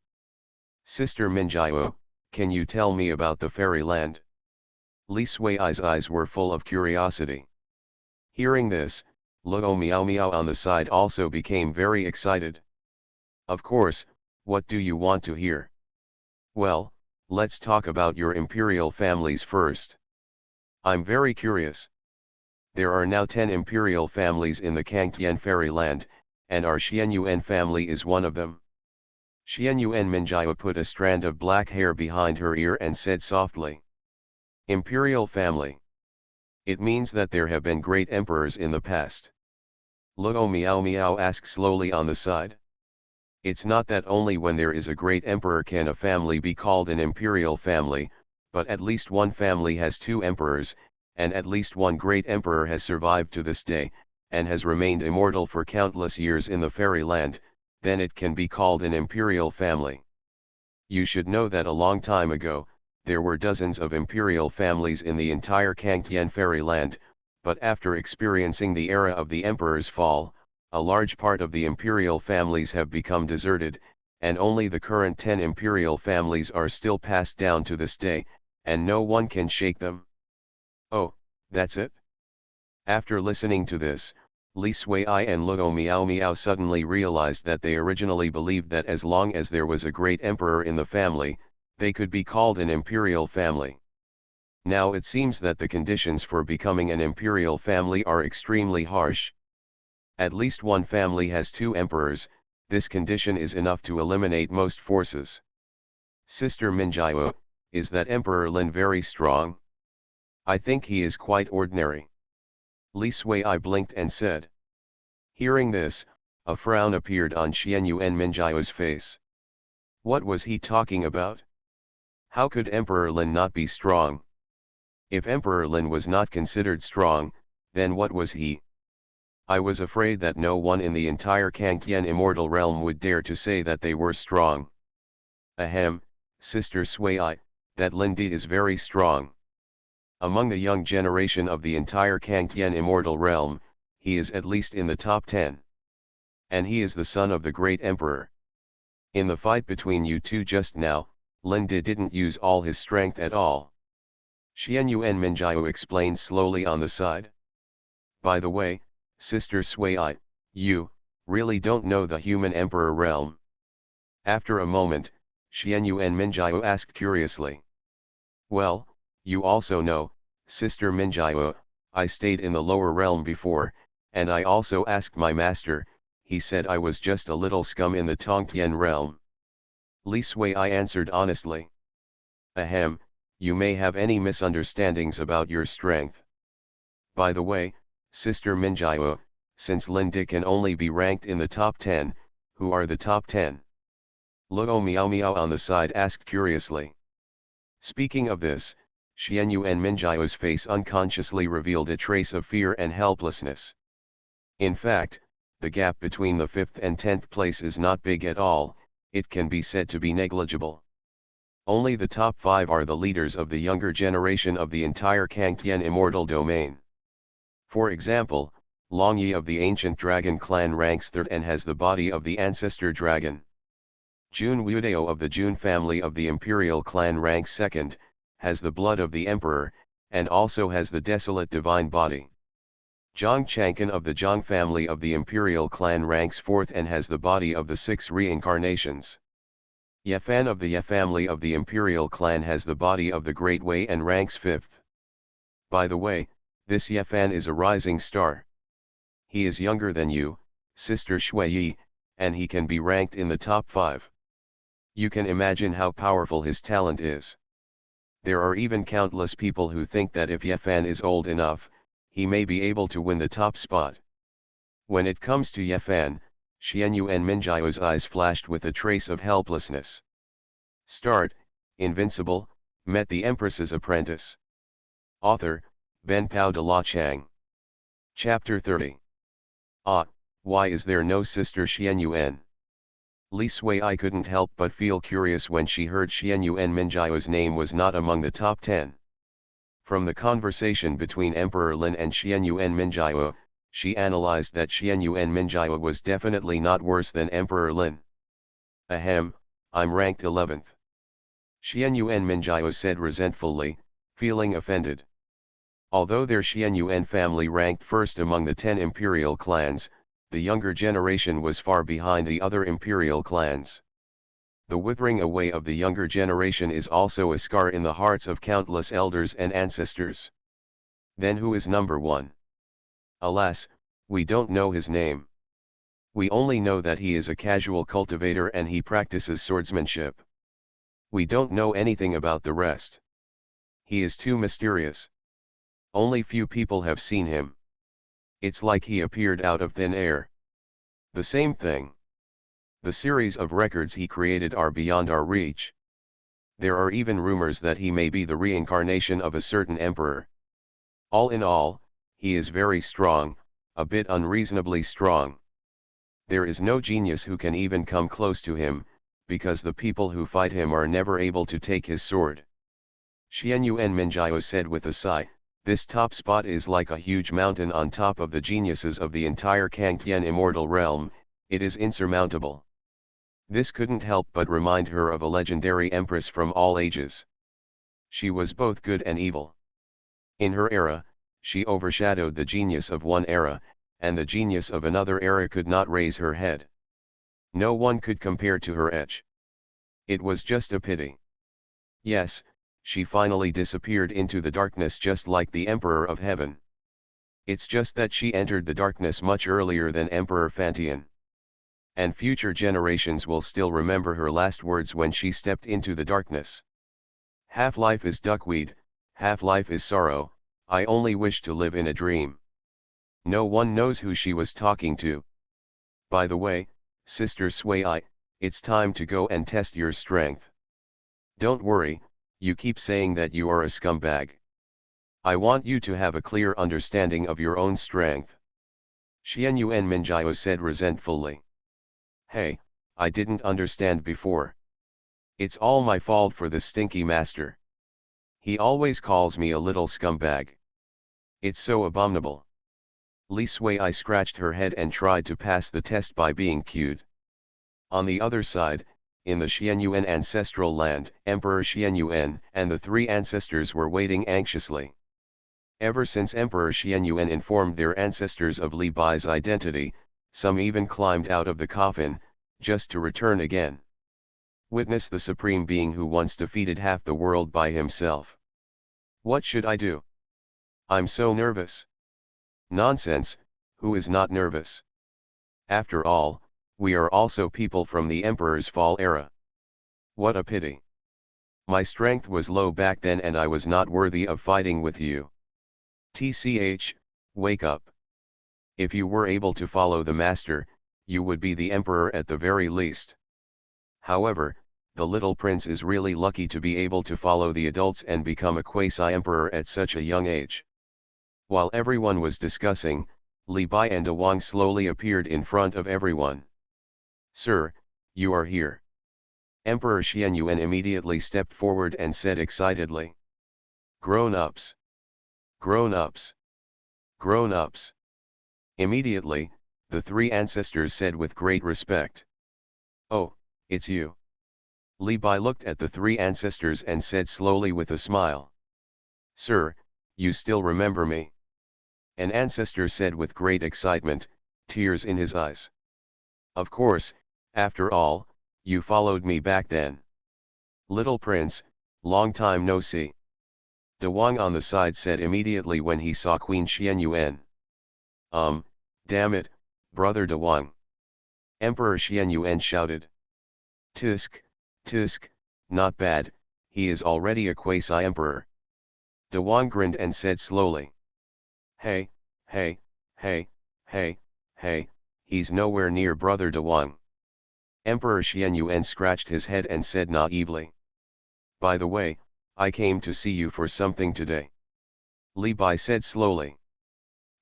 Sister Minjiao, can you tell me about the fairyland? Li Sui's eyes were full of curiosity. Hearing this, Luo Miao Miao on the side also became very excited. Of course, what do you want to hear? Well, let's talk about your imperial families first. I'm very curious. There are now 10 imperial families in the Kangtian fairyland, and our Xuanhuan family is one of them. Xuanhuan Minjiao put a strand of black hair behind her ear and said softly. Imperial family. It means that there have been great emperors in the past. Luo Miao Miao asked slowly on the side. It's not that only when there is a great emperor can a family be called an imperial family, but at least one family has two emperors, and at least one great emperor has survived to this day, and has remained immortal for countless years in the fairyland, then it can be called an imperial family. You should know that a long time ago, there were dozens of imperial families in the entire Kangtian fairyland, but after experiencing the era of the emperor's fall, a large part of the imperial families have become deserted, and only the current 10 imperial families are still passed down to this day, and no one can shake them. Oh, that's it? After listening to this, Li Sui and Luo Miao Miao suddenly realized that they originally believed that as long as there was a great emperor in the family, they could be called an imperial family. Now it seems that the conditions for becoming an imperial family are extremely harsh. At least one family has two emperors, this condition is enough to eliminate most forces. Sister Minjiao, is that Emperor Lin very strong? I think he is quite ordinary. Li Sui blinked and said. Hearing this, a frown appeared on Xuanhuan Minjiao's face. What was he talking about? How could Emperor Lin not be strong? If Emperor Lin was not considered strong, then what was he? I was afraid that no one in the entire Kangtian immortal realm would dare to say that they were strong. Ahem, Sister Sui, that Lin Di is very strong. Among the young generation of the entire Kangtian immortal realm, he is at least in the top 10. And he is the son of the great emperor. In the fight between you two just now, Lin De didn't use all his strength at all. Xuanhuan Minjiao explained slowly on the side. By the way, Sister Sui, you really don't know the human emperor realm. After a moment, Xuanhuan Minjiao asked curiously. Well, you also know, Sister Minjiao, I stayed in the lower realm before, and I also asked my master, he said I was just a little scum in the Tongtian realm. Li Sui answered honestly. Ahem, you may have any misunderstandings about your strength. By the way, Sister Minjiao, since Lin De can only be ranked in the top 10, who are the top 10? Luo Miao Miao on the side asked curiously. Speaking of this, Xuanhuan Minjiao's face unconsciously revealed a trace of fear and helplessness. In fact, the gap between the 5th and 10th place is not big at all, it can be said to be negligible. Only the top 5 are the leaders of the younger generation of the entire Kangtian immortal domain. For example, Long Yi of the ancient dragon clan ranks 3rd and has the body of the ancestor dragon. Jun Wudao of the Jun family of the imperial clan ranks 2nd, has the blood of the emperor, and also has the desolate divine body. Zhang Changkan of the Zhang family of the imperial clan ranks 4th and has the body of the 6 reincarnations. Yefan of the Ye family of the imperial clan has the body of the Great Wei and ranks 5th. By the way, this Yefan is a rising star. He is younger than you, Sister Shui, and he can be ranked in the top 5. You can imagine how powerful his talent is. There are even countless people who think that if Yefan is old enough, he may be able to win the top spot. When it comes to Yefan, Xuanhuan Minjiao's eyes flashed with a trace of helplessness. Start, Invincible, met the Empress's apprentice. Author, Ben Pao de la Chang. Chapter 30. Why is there no Sister Xuanhuan? Li Sui couldn't help but feel curious when she heard Xuanhuan Minjiao's name was not among the top 10. From the conversation between Emperor Lin and Xuanhuan Minjiao, she analyzed that Xuanhuan Minjiao was definitely not worse than Emperor Lin. Ahem, I'm ranked 11th. Xuanhuan Minjiao said resentfully, feeling offended. Although their Xuanhuan family ranked 1st among the 10 imperial clans, the younger generation was far behind the other imperial clans. The withering away of the younger generation is also a scar in the hearts of countless elders and ancestors. Then who is number 1? Alas, we don't know his name. We only know that he is a casual cultivator and he practices swordsmanship. We don't know anything about the rest. He is too mysterious. Only few people have seen him. It's like he appeared out of thin air. The same thing. The series of records he created are beyond our reach. There are even rumors that he may be the reincarnation of a certain emperor. All in all, he is very strong, a bit unreasonably strong. There is no genius who can even come close to him, because the people who fight him are never able to take his sword. Xuanhuan Minjiao said with a sigh, this top spot is like a huge mountain on top of the geniuses of the entire Kangtian immortal realm, it is insurmountable. This couldn't help but remind her of a legendary empress from all ages. She was both good and evil. In her era, she overshadowed the genius of one era, and the genius of another era could not raise her head. No one could compare to her edge. It was just a pity. Yes, she finally disappeared into the darkness just like the Emperor of Heaven. It's just that she entered the darkness much earlier than Emperor Fantian. And future generations will still remember her last words when she stepped into the darkness. Half-life is duckweed, half-life is sorrow, I only wish to live in a dream. No one knows who she was talking to. By the way, Sister Sui, it's time to go and test your strength. Don't worry, you keep saying that you are a scumbag. I want you to have a clear understanding of your own strength. Xuanhuan Minjiao said resentfully. Hey, I didn't understand before. It's all my fault for the stinky master. He always calls me a little scumbag. It's so abominable. Li Sui scratched her head and tried to pass the test by being cued. On the other side, in the Xuanhuan ancestral land, Emperor Xuanhuan and the three ancestors were waiting anxiously. Ever since Emperor Xuanhuan informed their ancestors of Li Bai's identity, some even climbed out of the coffin, just to return again. Witness the supreme being who once defeated half the world by himself. What should I do? I'm so nervous. Nonsense, who is not nervous? After all, we are also people from the Emperor's fall era. What a pity. My strength was low back then and I was not worthy of fighting with you. TCH, wake up. If you were able to follow the master, you would be the Emperor at the very least. However, the little prince is really lucky to be able to follow the adults and become a quasi-emperor at such a young age. While everyone was discussing, Li Bai and Dawang slowly appeared in front of everyone. Sir, you are here. Emperor Xuanhuan immediately stepped forward and said excitedly. Grown-ups. Grown-ups. Grown-ups. Immediately, the three ancestors said with great respect. Oh, it's you. Li Bai looked at the three ancestors and said slowly with a smile. Sir, you still remember me? An ancestor said with great excitement, tears in his eyes. Of course, after all, you followed me back then. Little prince, long time no see. Dawang on the side said immediately when he saw Queen Xuanhuan. Damn it, brother Dawang. Emperor Xuanhuan shouted. Tisk, tisk, not bad, he is already a quasi-emperor. Dawang grinned and said slowly. Hey, hey, hey, hey, hey, he's nowhere near brother Dawang. Emperor Xuanhuan scratched his head and said naively. By the way, I came to see you for something today. Li Bai said slowly.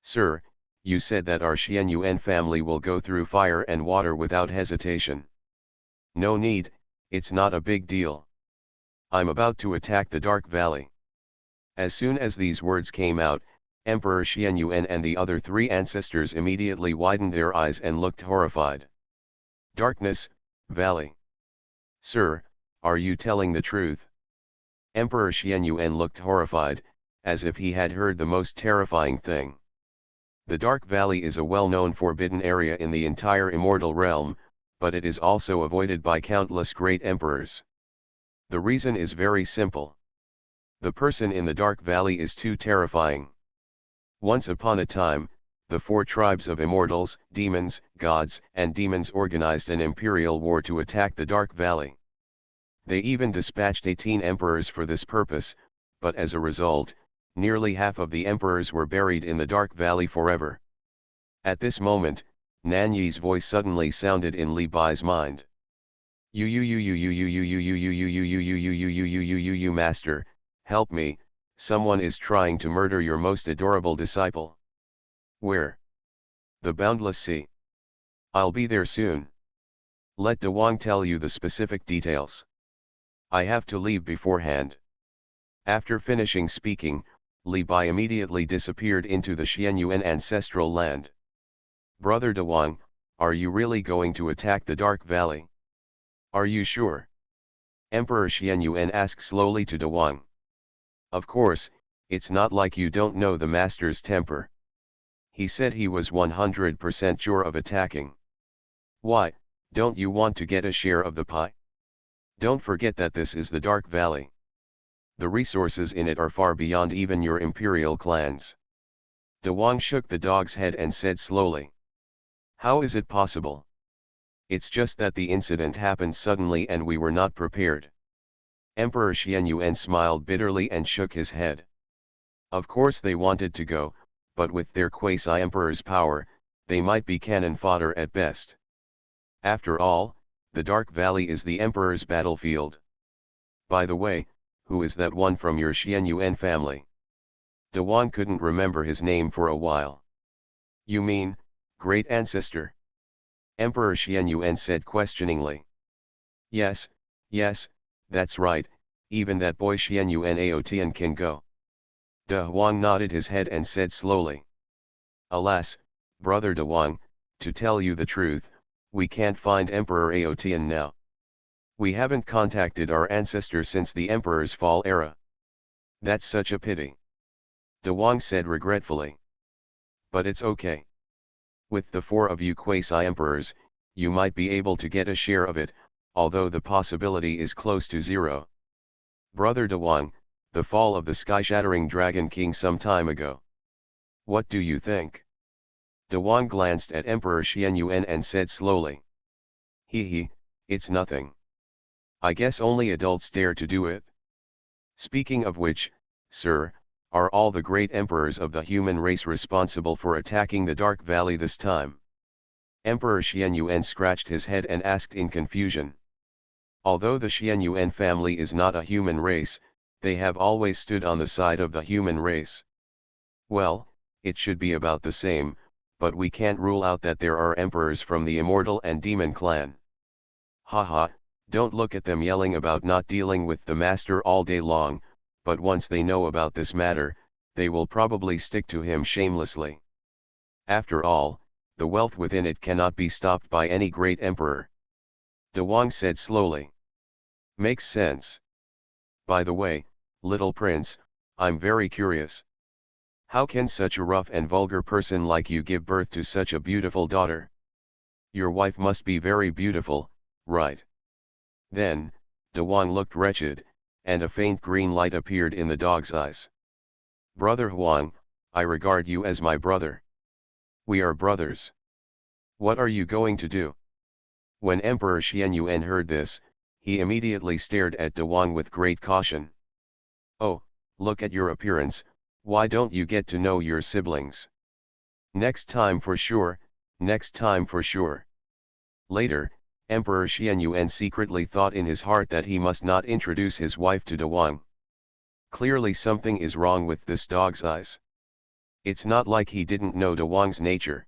Sir, you said that our Xuanhuan family will go through fire and water without hesitation. No need, it's not a big deal. I'm about to attack the Dark Valley. As soon as these words came out, Emperor Xuanhuan and the other three ancestors immediately widened their eyes and looked horrified. Darkness, Valley. Sir, are you telling the truth? Emperor Xuanhuan looked horrified, as if he had heard the most terrifying thing. The Dark Valley is a well-known forbidden area in the entire immortal realm, but it is also avoided by countless great emperors. The reason is very simple. The person in the Dark Valley is too terrifying. Once upon a time, the four tribes of immortals, demons, gods, and demons organized an imperial war to attack the Dark Valley. They even dispatched 18 emperors for this purpose, but as a result, nearly half of the emperors were buried in the Dark Valley forever. At this moment, Nan Yi's voice suddenly sounded in Li Bai's mind. You master, help me, someone is trying to murder your most adorable disciple. Where? The boundless sea. I'll be there soon. Let Dawang tell you the specific details. I have to leave beforehand. After finishing speaking, Li Bai immediately disappeared into the Xuanhuan ancestral land. Brother Dawang, are you really going to attack the Dark Valley? Are you sure? Emperor Xuanhuan asked slowly to Dawang. Of course, it's not like you don't know the master's temper. He said he was 100% sure of attacking. Why, don't you want to get a share of the pie? Don't forget that this is the Dark Valley. The resources in it are far beyond even your imperial clans. Dawang shook the dog's head and said slowly. How is it possible? It's just that the incident happened suddenly and we were not prepared. Emperor Xuanhuan smiled bitterly and shook his head. Of course they wanted to go, but with their quasi-emperor's power, they might be cannon fodder at best. After all, the Dark Valley is the emperor's battlefield. By the way, who is that one from your Xuanhuan family? Dawang couldn't remember his name for a while. You mean, great ancestor? Emperor Xuanhuan said questioningly. Yes, that's right, even that boy Xuanhuan Aotian can go. Dawang nodded his head and said slowly. Alas, Brother De Wang, to tell you the truth, we can't find Emperor Aotian now. We haven't contacted our ancestors since the Emperor's fall era. That's such a pity. De Wang said regretfully. But it's okay. With the 4 of you quasi-emperors, you might be able to get a share of it, although the possibility is close to 0. Brother De Wang, the fall of the sky-shattering Dragon King some time ago. What do you think? De Wang glanced at Emperor Xuanhuan and said slowly. He, it's nothing. I guess only adults dare to do it. Speaking of which, sir, are all the great emperors of the human race responsible for attacking the Dark Valley this time? Emperor Xuanhuan scratched his head and asked in confusion. Although the Xuanhuan family is not a human race, they have always stood on the side of the human race. Well, it should be about the same, but we can't rule out that there are emperors from the Immortal and Demon clan. Haha, don't look at them yelling about not dealing with the master all day long, but once they know about this matter, they will probably stick to him shamelessly. After all, the wealth within it cannot be stopped by any great emperor. De Wang said slowly. Makes sense. By the way, little prince, I'm very curious. How can such a rough and vulgar person like you give birth to such a beautiful daughter? Your wife must be very beautiful, right? Then, De Wang looked wretched, and a faint green light appeared in the dog's eyes. Brother Huang, I regard you as my brother. We are brothers. What are you going to do? When Emperor Xuanhuan heard this, he immediately stared at De Wang with great caution. Oh, look at your appearance, why don't you get to know your siblings? Next time for sure, next time for sure. Later, Emperor Xuanhuan secretly thought in his heart that he must not introduce his wife to De Wang. Clearly something is wrong with this dog's eyes. It's not like he didn't know De Wang's nature.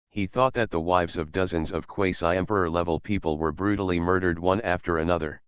He thought that the wives of dozens of quasi-emperor level people were brutally murdered one after another.